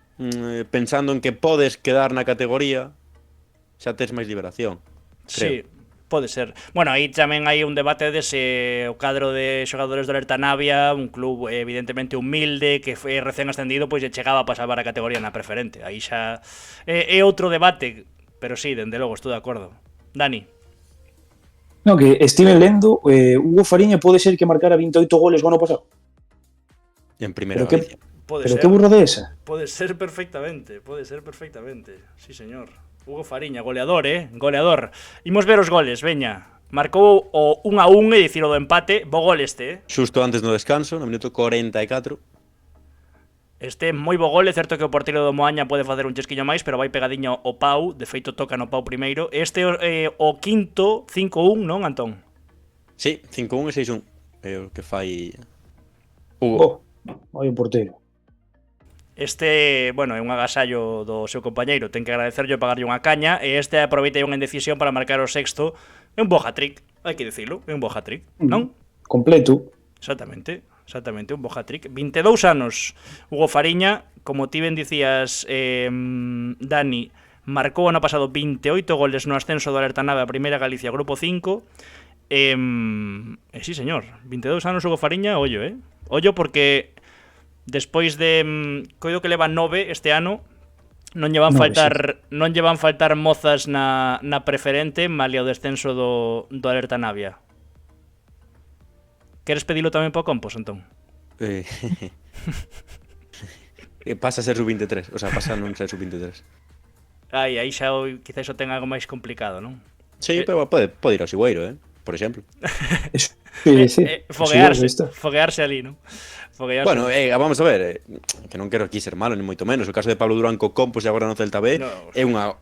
pensando en que podes quedar na categoría, xa tes máis liberación. Sí, pode ser. Bueno, aí tamén hai un debate de se o cadro de xogadores do Alerta Navia, un club evidentemente humilde, que foi recén ascendido, pois lle chegaba a pasar a categoría na preferente. Aí xa é outro debate, pero sí, dende logo, estou de acordo. Dani. No, que estive lendo, Hugo Fariña pode ser que marcara 28 goles o ano pasado. E en primeira vez. Pero que burro de esa. Pode ser perfectamente. Sí, señor. Hugo Fariña, goleador, goleador. Imos ver os goles, veña. Marcou o 1-1 e dicir o do empate, bo gol este, Xusto antes no descanso, no minuto 44. Este moi bo gol, é certo que o porteiro do Moaña pode facer un chesquiño máis, pero vai pegadiño o Pau, de feito toca no Pau primeiro. Este o quinto, 5-1, non, Antón? Sí, 5-1 e 6-1. É o que fai Hugo. Vai o porteiro. Este, bueno, é un agasallo do seu compañeiro, ten que agradecerlle e pagarlle unha caña, e este aproveita unha indecisión para marcar o sexto. É un bo hat-trick, hai que dicilo, é un bo hat-trick, non? Completo. Exactamente, un bo hat-trick. 22 anos, Hugo Fariña, como ti ben dicías, Dani, marcou ano pasado 28 goles no ascenso do Alerta Nave a Primeira Galicia, Grupo 5, sí, señor, 22 anos Hugo Fariña, ollo, ollo porque... Despois de coido que leva 9 este ano, non lle van faltar mozas na preferente, malia o descenso do Alerta Navia. Queres pedilo tamén para o Compos, entón? Pasa a ser sub-23, o sea, pasa a non ser sub-23. Aí xa quizás o ten algo máis complicado, non? Sí, pero pode ir ao Sigüeiro, por exemplo. Sí. Foguearse ali, non? Foguearse. Bueno, vamos a ver, que non quero aquí ser malo, ni moito menos. O caso de Pablo Durán co Compos e agora no Celta B é unha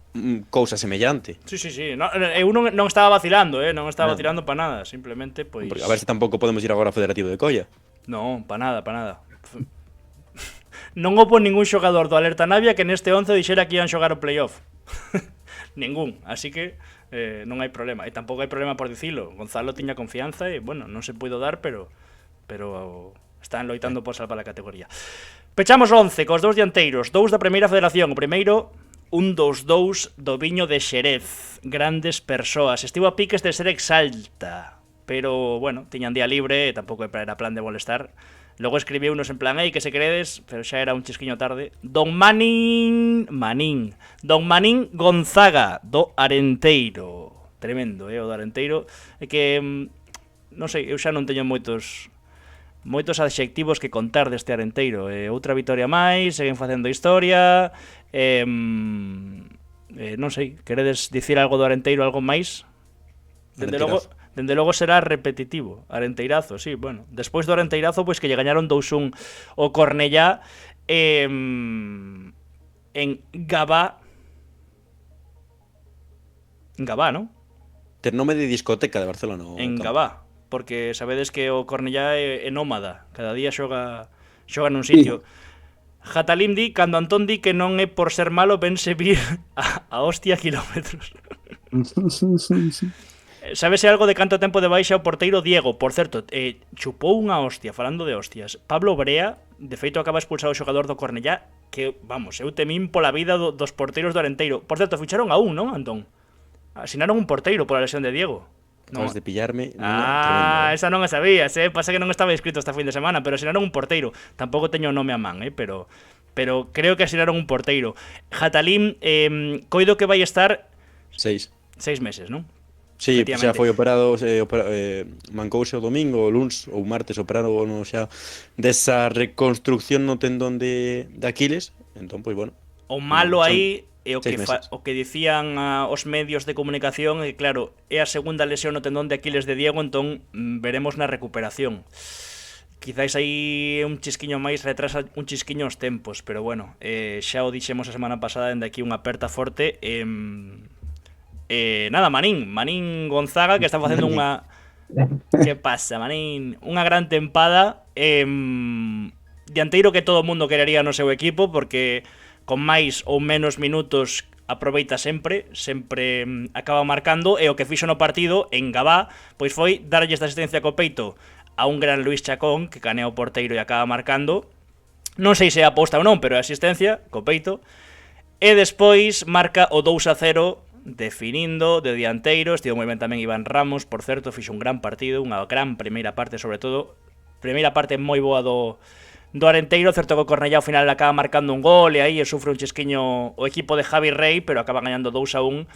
cousa semellante. Sí. No, eu non estaba vacilando, non estaba vacilando para nada, simplemente, pois... Porque a ver se tampouco podemos ir agora ao Federativo de Colla. Non, para nada. Non houbo ningún xogador do Alerta Navia que neste 11 dixera que iban xogar o playoff. Ningún, así que non hai problema. E tampouco hai problema por dicilo. Gonzalo tiña confianza e, bueno, non se puido dar, pero están loitando por salvar a categoría. Pechamos o 11 cos dous dianteiros, dous da primeira federación. O primeiro, un dos dous do Viño de Xerez. Grandes persoas. Estivo a piques de ser Exalta, pero, bueno, tiñan día libre e tampouco era plan de molestar. Logo escribiu unos en plan, que se queredes, pero xa era un chisquiño tarde. Don Manín Gonzaga, do Arenteiro. Tremendo, o do Arenteiro. É que, non sei, eu xa non teño moitos adxectivos que contar deste Arenteiro. Outra vitoria máis, seguen facendo historia. Non sei, queredes dicir algo do Arenteiro, algo máis? Dende logo será repetitivo. Arenteirazo, sí, bueno. Despois do Arenteirazo, pois que lle gañaron 2-1 o Cornellá en Gabá. En Gabá, non? Ter nome de discoteca de Barcelona. En Gabá, porque sabedes que o Cornellá é nómada. Cada día xoga nun sitio. Jatalim di, cando Antón di que non é por ser malo, vense vir a hostia kilómetros. Sabese algo de canto tempo de baixa o porteiro Diego? Por certo, chupou unha hostia, falando de hostias. Pablo Brea, de feito, acaba expulsado o xogador do Cornellá, que, vamos, eu temín pola vida dos porteiros do Arenteiro. Por certo, ficharon a un, non, Antón? Asinaron un porteiro pola lesión de Diego. Acabas de pillarme. Esa non a sabías, Pasa que non estaba inscrito esta fin de semana, pero asinaron un porteiro. Tampouco teño o nome a man, pero creo que asinaron un porteiro. Jatalim, coido que vai estar 6 meses, non? Sí, xa foi operado, mancouse o domingo, o luns ou martes operado xa desa reconstrucción no tendón de Aquiles. Entón, pois, bueno. O malo aí é o que dicían os medios de comunicación, e claro, é a segunda lesión no tendón de Aquiles de Diego, entón veremos na recuperación. Quizáis aí un chisquiño máis retrasa un chisquiño os tempos, pero bueno, xa o dixemos a semana pasada, dende aquí unha aperta forte. Nada, Manín Gonzaga, que está facendo unha... Que pasa, Manín? Unha gran tempada. Dianteiro que todo o mundo querería no seu equipo, porque con máis ou menos minutos aproveita sempre acaba marcando, e o que fixo no partido en Gabá, pois foi darlle esta asistencia co peito a un gran Luis Chacón, que canea o porteiro e acaba marcando. Non sei se é aposta ou non, pero é asistencia co peito. E despois marca o 2-0 definindo de dianteiro. Estivo moi ben tamén Iván Ramos, por certo, fixo un gran partido, unha gran primeira parte, sobre todo primeira parte moi boa do Arenteiro. Certo que o Cornellá ao final acaba marcando un gol e aí sufre un chisquiño o equipo de Javi Rey, pero acaba gañando 2-1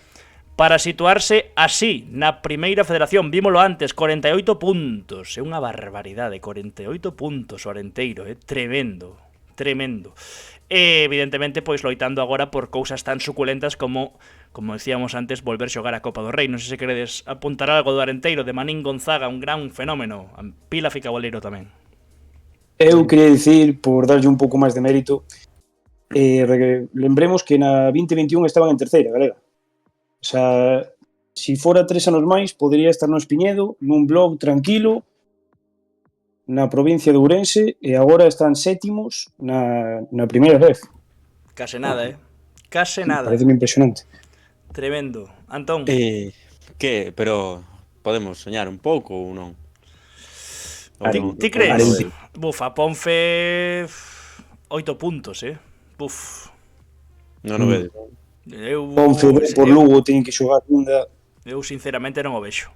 para situarse así na primeira federación. Vímolo antes, 48 puntos, é unha barbaridade, 48 puntos o Arenteiro, tremendo. Evidentemente, pois loitando agora por cousas tan suculentas como decíamos antes, volver xogar a Copa do Rei. Non sei se queredes apuntar algo do Arenteiro, de Manín Gonzaga, un gran fenómeno. Pila Ficaboleiro tamén. Eu quería dicir, por darlle un pouco máis de mérito, lembremos que na 2021 estaban en terceira galega. O sea, si fora 3 anos máis, podería estar no Espiñedo, nun blog tranquilo, na provincia de Ourense, e agora están sétimos na primeira vez. Case nada, Case nada. Pareceme impresionante. Tremendo. Antón. Que? Pero podemos soñar un pouco ou non? Ti crees? A Ponfe 8 puntos, Buf. Non o vedes. Ponfe por Lugo teñen que xogar ainda. Eu sinceramente non o vexo.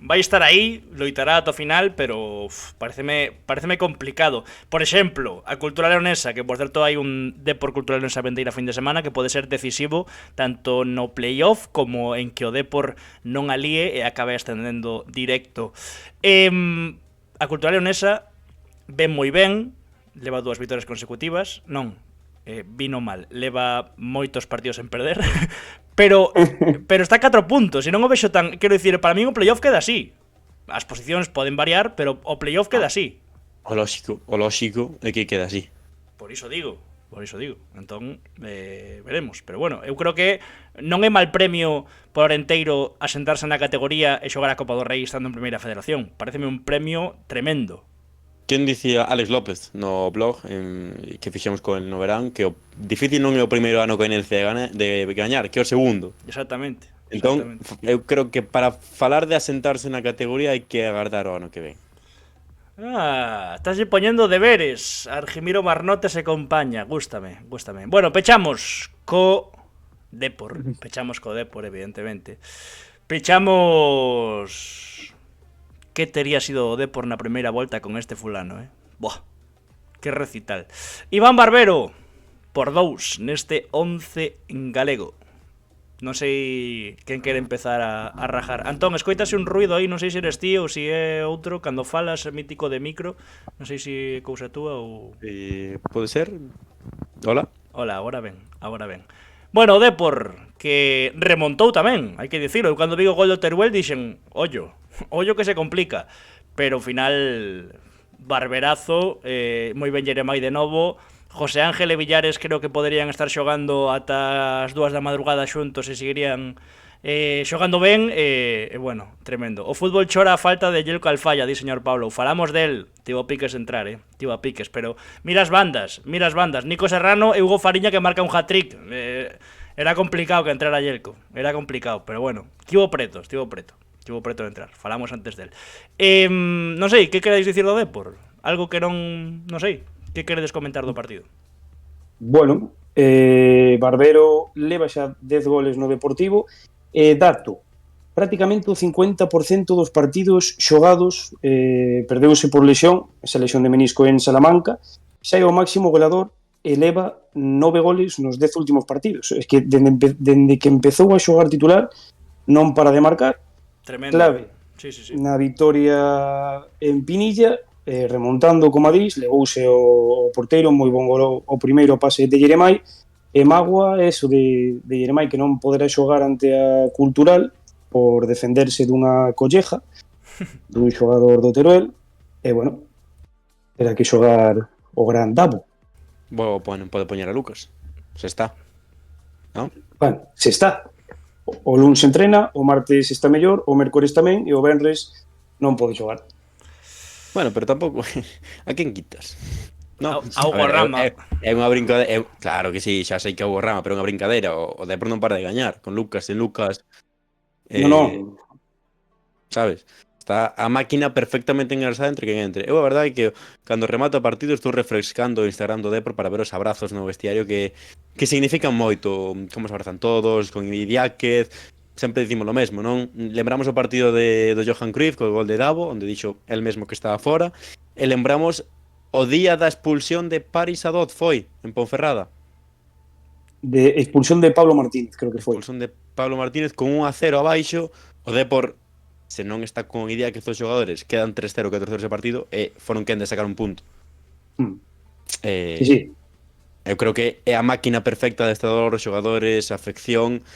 Vai estar aí, loitará ata o final, pero pareceme complicado. Por exemplo, a Cultural Leonesa, que por certo hai un Depor Cultural Leonesa vendeira fin de semana que pode ser decisivo tanto no playoff como en que o Depor non alíe e acabe ascendendo directo. A Cultural Leonesa ven moi ben, leva 2 vitorias consecutivas, non, vino mal, leva moitos partidos en perder, pero está a 4 puntos, e non o vexo tan, quero dicir, para mí o playoff queda así. As posicións poden variar, pero o playoff queda así. O lóxico é que queda así. Por iso digo. Entón, veremos. Pero bueno, eu creo que non é mal premio por enteiro asentarse na categoría e xogar a Copa do Rei estando en Primeira Federación. Pareceme un premio tremendo. Quen dicía Alex López no blog que fixemos con el no verán que o difícil non é o primeiro ano que de gañar, que é o segundo. Exactamente. Entón, eu creo que para falar de asentarse na categoría hai que agardar o ano que ven. Estás poñendo deberes. Argimiro Marnotes e compañía. Gústame. Bueno, pechamos co Depor, evidentemente. Pechamos... Que tería sido o Depor na primeira volta con este fulano, Buah, que recital. Iván Barbero, por 2 neste 11 galego. Non sei quen quere empezar a rajar. Antón, escoitase un ruido aí, non sei se eres ti ou se é outro, cando falas mítico de micro, non sei se é cousa túa ou... Pode ser? Hola? Hola, agora ben. Bueno, o Depor, que remontou tamén, hai que dicirlo. Eu cando vi o gol do Teruel dixen, ollo que se complica. Pero ao final, barberazo, moi ben Jeremai de novo. José Ángel e Villares creo que poderían estar xogando ata as 2 da madrugada xuntos e seguirían xogando ben, bueno, tremendo. O fútbol chora a falta de Yelko Alfaya, di señor Pablo. Falamos del, tivo a piques entrar, tivo a piques, pero mira as bandas. Nico Serrano e Hugo Fariña que marca un hat-trick. Era complicado que entrara Yelko, pero bueno, tivo preto de entrar. Falamos antes del. Non sei, que queréis dicir do Depor? Algo que non sei. Que queredes comentar do partido? Bueno, Barbero leva xa 10 goles no Deportivo. Dato, prácticamente o 50% dos partidos xogados perdeuse por lesión, esa lesión de menisco en Salamanca, xa é o máximo goleador e leva 9 goles nos 10 últimos partidos. Es que dende que empezou a xogar titular non para de marcar. Tremendo. Clave, sí. Na vitoria en Pinilla, remontando, como a dis, levouse o porteiro, moi bon gol o primeiro pase de Jeremai, e mágoa eso de Jeremai que non poderá xogar ante a Cultural por defenderse dunha colleja dun xogador do Teruel, e bueno, era que xogar o gran Davo. Bueno, pode poñer a Lucas, se está, non? Bueno, se está. O luns entrena, o martes está mellor, o mércores tamén, e o venres non pode xogar. Bueno, pero tampouco... A quen quitas? No, a Hugo Rama. É unha brincadeira... Claro que sí, xa sei que é Hugo Rama, pero é unha brincadeira. O Depor non para de gañar. Con Lucas, en Lucas... Non. Sabes? Está a máquina perfectamente engrasada entre quen entre. Eu a verdade é que cando remato o partido estou refrescando o Instagram do Depor para ver os abrazos no vestiario que significan moito. Como se abrazan todos, con Idiáquez... Sempre dicimos lo mesmo, non? Lembramos o partido do Johan Cruyff co gol de Davo, onde dixo el mesmo que estaba fora, e lembramos o día da expulsión de Paris Adot foi en Ponferrada. De expulsión de Pablo Martínez, creo que foi. Expulsión de Pablo Martínez con 1-0 abaixo, o Depor, se non está con idea que estos xogadores quedan 3-0 que terceiro ese partido, e foron quen de sacar un punto. Sí. Eu creo que é a máquina perfecta de estador, os xogadores, a afección.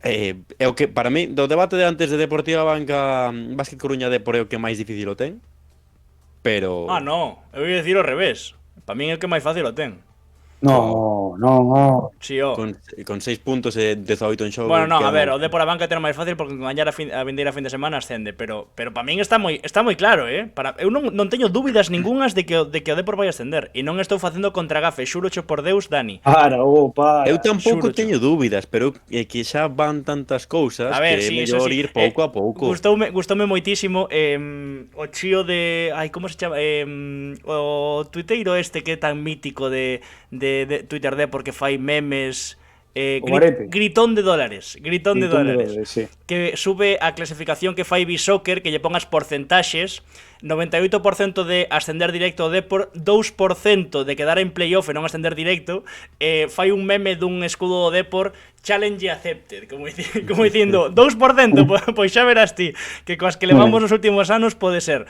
É o que, para mí, do debate de antes de Deportiva Banca, Básquet Coruña Depor é o que máis difícil o ten, pero... No, eu ia dicir ao revés. Para min é o que máis fácil o ten. No. Sí, o. Con 6 puntos e 18 en xogo. Bueno, non, a ver, o Depor a banca ten máis fácil porque con gañar a vindeira fin de semana ascende, pero para min está moi claro, eu non teño dúbidas ningunhas de que o Depor vai ascender, e non estou facendo contragafe, xúrocho por Deus, Dani. Para. Eu tampouco teño dúbidas, pero é que xa van tantas cousas que é mellor ir pouco a pouco. Gustoume moitísimo o chío de... como se chama? O tuiteiro este que é tan mítico de Twitter Depor que fai memes gritón de dólares sí. que sube a clasificación que fai Bisoccer, que lle pongas porcentaxes, 98% de ascender directo ao Depor, 2% de quedar en playoff e non ascender directo, fai un meme dun escudo do Depor, challenge accepted, como dicindo 2%, pois xa verás ti que coas que levamos nos últimos anos pode ser,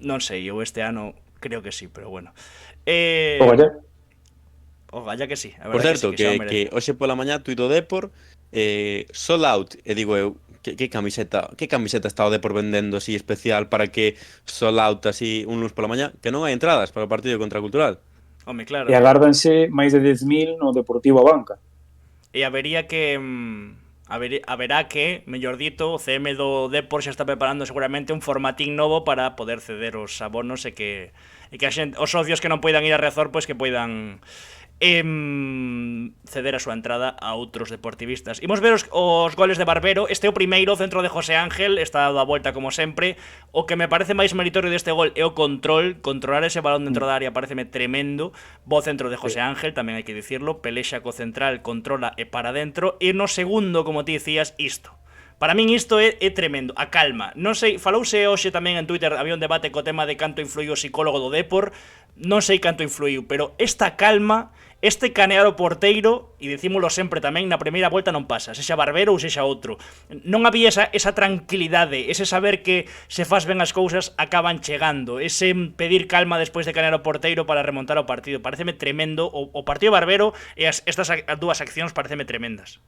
non sei, eu este ano creo que sí, pero bueno. Ojalá que sí. A Por verdade certo, que sí, xa o que merece. hoxe pola mañá tuito Depor sold out, e digo eu, que camiseta está o Depor vendendo así especial para que sold out así un luns pola mañá, que non hai entradas para o partido contra a Cultural. Home, E claro. agárdanse máis de 10.000 no Deportivo a Banca. E habería que haberá que, mellor dito, o CM do Depor xa está preparando seguramente un formatín novo para poder ceder os abonos e que a xente, os socios que non poidan ir a Riazor, pois que poidan ceder a súa entrada a outros deportivistas. Imos ver os goles de Barbero. Este é o primeiro, centro de José Ángel, está dado a volta como sempre. O que me parece máis meritorio deste gol é o controlar ese balón dentro da área pareceme tremendo. Bo centro de José Ángel, tamén hai que dicirlo, pelexa co central, controla e para dentro. E no segundo, como ti dicías, isto. Para min isto é tremendo, a calma. Non sei, falouse hoxe tamén en Twitter, había un debate co tema de canto influiu o psicólogo do Depor. Non sei canto influiu, pero esta calma, este canear o porteiro, e dicímolo sempre tamén, na primeira volta non pasa, sexa Barbero ou sexa outro. Non había esa tranquilidade, ese saber que se faz ben as cousas acaban chegando, ese pedir calma despois de canear o porteiro para remontar o partido. Pareceme tremendo, o partido Barbero e estas dúas accións pareceme tremendas.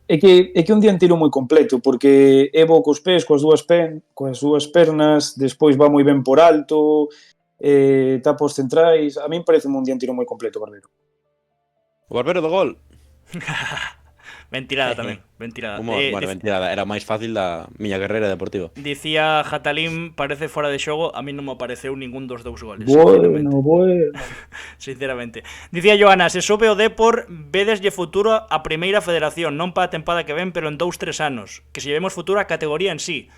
É que un dianteiro moi completo, porque é bo cos pés, coas dúas pernas, despois va moi ben por alto, tapa os centrais. A min parece un dianteiro moi completo, Barbero. O Barbero do gol. Ventilada tamén, ventilada. Bueno, ventilada, era máis fácil da miña carreira deportiva. Dicía Jatalim, parece fora de xogo, a mí non me apareceu ningún dos dous goles. Bueno. Sinceramente. Dicía Joana, se sobe o Depor, vedeslle futuro a primeira federación, non para a tempada que ven, pero en 2-3 anos. Que se llevemos futuro a categoría en sí.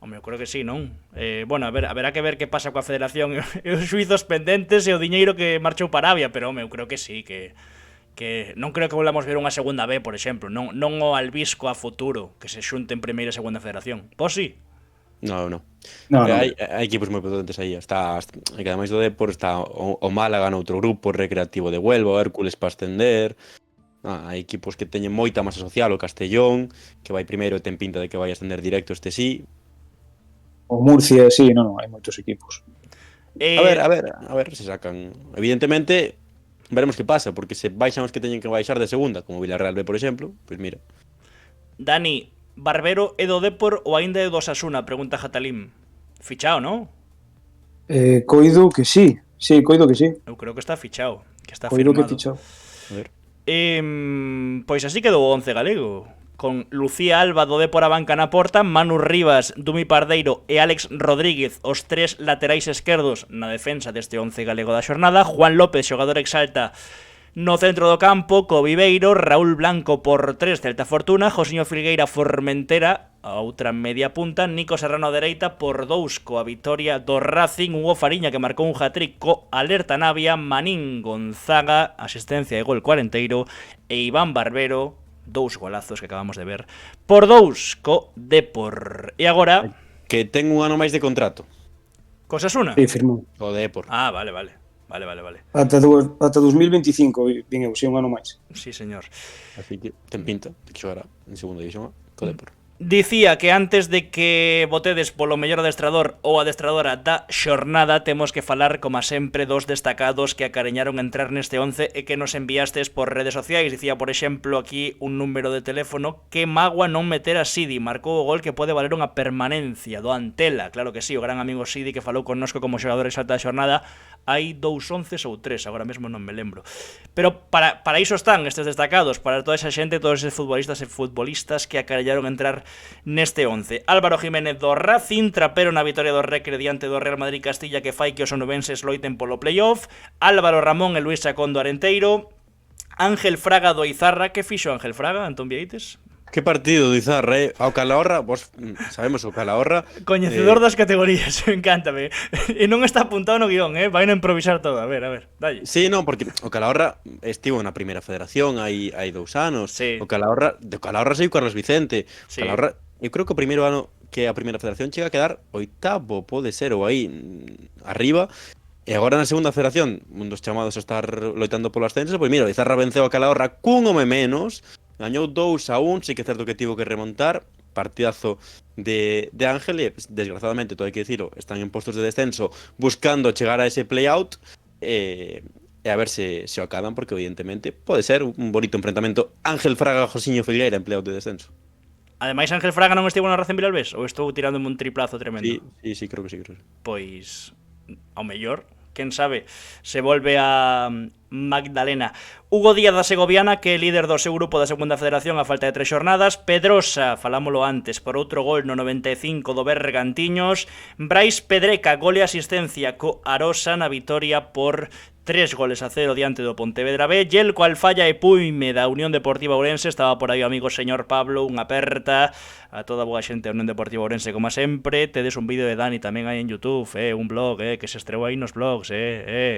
Home, eu creo que sí, non? Bueno, haberá que ver que pasa coa federación e os xuizos pendentes e o diñeiro que marchou para Avia, pero home, eu creo que sí, que non creo que volvamos ver unha segunda B, por exemplo, non o albisco a futuro que se xunten primeira e segunda federación. Pois sí. No. No. Hai equipos moi potentes aí. Está que ademais do Depor está o Málaga noutro grupo, Recreativo de Huelva, o Hércules para ascender. Hai equipos que teñen moita masa social, o Castellón, que vai primeiro e ten pinta de que vai ascender directo este sí. O Murcia, sí, non, hai moitos equipos. A ver se sacan. Evidentemente, veremos que pasa, porque se baixan os que teñen que baixar de segunda, como Villarreal B, por exemplo, pois mira. Dani, Barbero é do Depor ou aínda é do Osasuna? Pregunta Jatalim. Fichao, non? Coido que sí, coido que sí. Eu creo que está fichao, que está Coido firmado. que fichao. A ver. Pois así quedou o 11 galego. Con Lucía Alba do Depor a banca na porta, Manu Rivas, Dumi Pardeiro e Álex Rodríguez, os tres laterais esquerdos na defensa deste 11 galego da xornada, Juan López, xogador exalta no centro do campo, co Viveiro, Raúl Blanco por 3, Celta Fortuna, Josiño Filgueira Formentera, a outra media punta, Nico Serrano a dereita por 2 coa vitoria do Racing, Hugo Fariña que marcou un hat-trick co Alerta Navia, Manín Gonzaga, asistencia de gol cuarenteiro, e Iván Barbero, 2 golazos que acabamos de ver, por 2 co Depor. E agora Que ten un ano máis de contrato. Cosas una. Sí, firmou. O Depor. Ah, vale. Ata 2025, vin eu, si un ano máis. Sí, señor. Así que ten pinta de que xogará en segunda división co Depor. Dicía que antes de que votedes polo mellor adestrador ou adestradora da xornada, temos que falar, como sempre, dos destacados que acareñaron entrar neste 11 e que nos enviastes por redes sociais. Dicía, por exemplo, aquí un número de teléfono: que magua non meter a Sidi, marcou o gol que pode valer unha permanencia do Antela. Claro que sí, o gran amigo Sidi que falou connosco como xogador exalta da xornada. Hai 2 onces ou 3, agora mesmo non me lembro. Pero para iso están estes destacados, para toda esa xente, todos eses futbolistas e futbolistas que acarellaron entrar neste 11. Álvaro Jiménez do Racing, trapero na vitoria do Recre diante do Real Madrid Castilla, que fai que os onubenses loiten polo playoff. Álvaro Ramón e Luis Chacón do Arenteiro. Ángel Fraga do Izarra. Que fixo Ángel Fraga, Antón Vieites? Que partido do Izarra, Ao Calahorra, vos sabemos o Calahorra. Coñecedor das categorías, encántame. E non está apuntado no guión, vai no improvisar todo. A ver, dalle. Sí, non, porque o Calahorra estivo na primeira federación hai 2 anos. Sí. O Calahorra saiu Carlos Vicente. Sí. Calahorra, eu creo que o primeiro ano que a primeira federación chega a quedar 8º, pode ser, ou aí arriba. E agora na segunda federación, un dos chamados a estar loitando polo ascenso, pois mira, o Izarra venceu a Calahorra cun home menos. Gañou 2-1, sí que é certo que tivo que remontar. Partidazo de Ángel e, desgraciadamente, todo hai que dicilo, están en postos de descenso buscando chegar a ese play-out. E e a ver se o acadan, porque evidentemente pode ser un bonito enfrentamento Ángel Fraga Josiño Filgueira en playoff de descenso. Ademais, Ángel Fraga non estivo na Racing Vilalbés? Ou estou tirándome un triplazo tremendo? Sí, creo que sí. Pois, ao mellor, quen sabe, se volve a Magdalena. Hugo Díaz da Segoviana, que é líder do seu grupo da segunda federación a falta de 3 xornadas. Pedrosa, falámolo antes, por outro gol no 95 do Bergantiños. Brais Pedreca, gol e asistencia co Arosa na vitoria por 3-0 diante do Pontevedra B. Yelko Alfaya e Puime da Unión Deportiva Ourense. Estaba por aí o amigo señor Pablo. Unha aperta a toda boa xente da Unión Deportiva Ourense, como sempre. Tedes un vídeo de Dani tamén aí en YouTube, un blog, que se estreou aí nos blogs,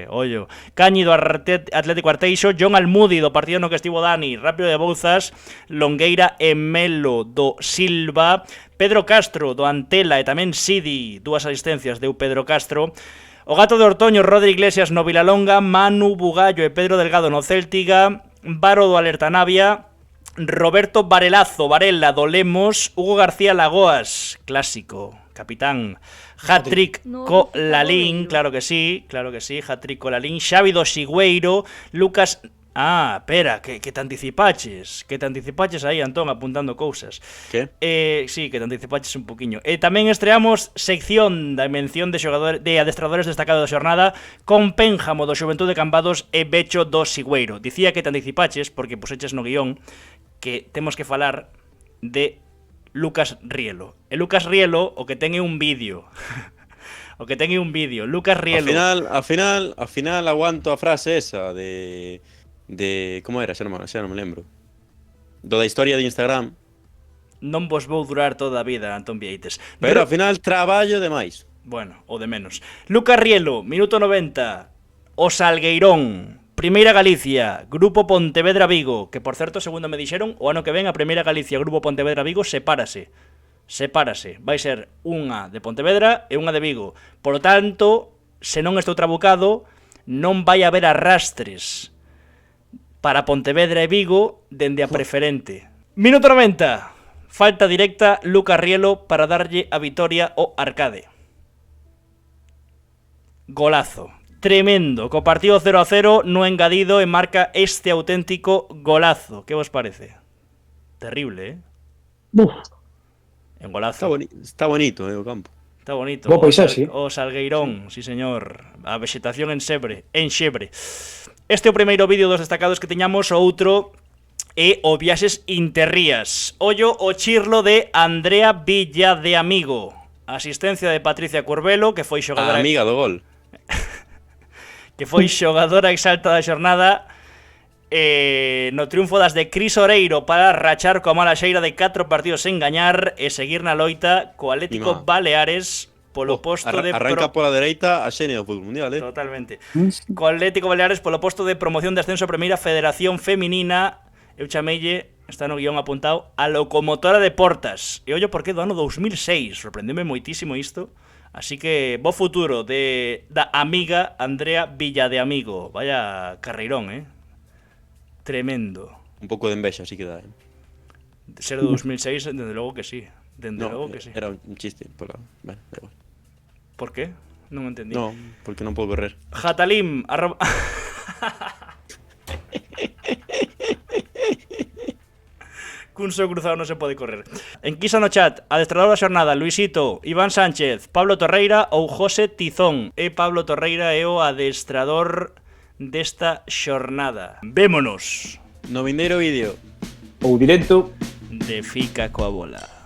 ollo. Cáñido Atlético Arteixo, John Almudi do partido no que estivo Dani, Rápido de Bouzas, Longueira e Melo do Silva, Pedro Castro do Antela e tamén Sidi, 2 asistencias deu Pedro Castro. O Gato de Ortoño, Rodri Iglesias no Vilalonga, Manu Bugallo e Pedro Delgado no Céltiga, Varo do Alerta Navia, Roberto Varelazo, Varela do Lemos, Hugo García Lagoas, clásico, capitán, hat-trick co Lalín, claro que sí, hat-trick co Lalín, Xavi do Xigüeiro, Lucas... espera, que te anticipaches aí, Antón, apuntando cousas. Que? Sí, que te anticipaches un poquinho. Tamén estreamos sección da mención de adestradores destacados da xornada con Pénjamo do Xuventude Cambados e Becho do Sigüeiro. Dicía que te anticipaches, porque puseches no guión, que temos que falar de Lucas Rielo. E Lucas Rielo o que ten é un vídeo. Lucas Rielo. Ao final aguanto a frase esa de como era, xa non me lembro. Do da historia de Instagram. Non vos vou durar toda a vida, Antón Vieites. Pero ao final traballo de máis. Bueno, o de menos. Lucas Rielo, minuto 90. O Salgueirón, Primeira Galicia, Grupo Pontevedra Vigo, que por certo, segundo me dixeron, o ano que ven a Primeira Galicia, Grupo Pontevedra Vigo sepárase. Vai ser unha de Pontevedra e unha de Vigo. Por lo tanto, se non estou trabucado, non vai haber arrastres para Pontevedra e Vigo dende a preferente. Minuto 90. Falta directa, Lucas Rielo para darlle a vitoria ao Arcade. Golazo. Tremendo. Co partido 0-0 no engadido e marca este auténtico golazo. Que vos parece? Terrible, En golazo. Está bonito, o campo. Está bonito. Bo paisaxe. O Salgueirón, sí señor. A vegetación en xebre. Este é o primeiro vídeo dos destacados que teñamos, o outro é o Viaxes Interrías. Ollo o chirlo de Andrea Villadeamigo. Asistencia de Patricia Curbelo, que foi xogadora... A amiga do gol. Que foi xogadora exalta da xornada no triunfo das de Cris Oreiro para rachar coa mala xeira de 4 partidos sen gañar e seguir na loita co Atlético Baleares polo posto de... Arranca pola dereita a xenia do fútbol mundial, Totalmente. Co Atlético Baleares polo posto de promoción de ascenso a Primeira Federación Feminina. Eu chameille, está no guión apuntado, a locomotora de Portas. E ollo porque do ano 2006. Sorprendeme moitísimo isto. Así que, bo futuro da amiga Andrea Villadeamigo. Vaya carreirón, Tremendo. Un pouco de envexa, así que dá, Ser do 2006, dende logo que sí. Era un chiste. Bueno, da igual. Por qué? Non entendí. No, porque non podo correr. Jatalim, Cun só cruzado non se pode correr. Enquisa no chat, adestrador da xornada, Luisito, Iván Sánchez, Pablo Torreira ou José Tizón. Pablo Torreira é o adestrador desta xornada. Vémonos no vindeiro vídeo ou directo de Fica coa bola.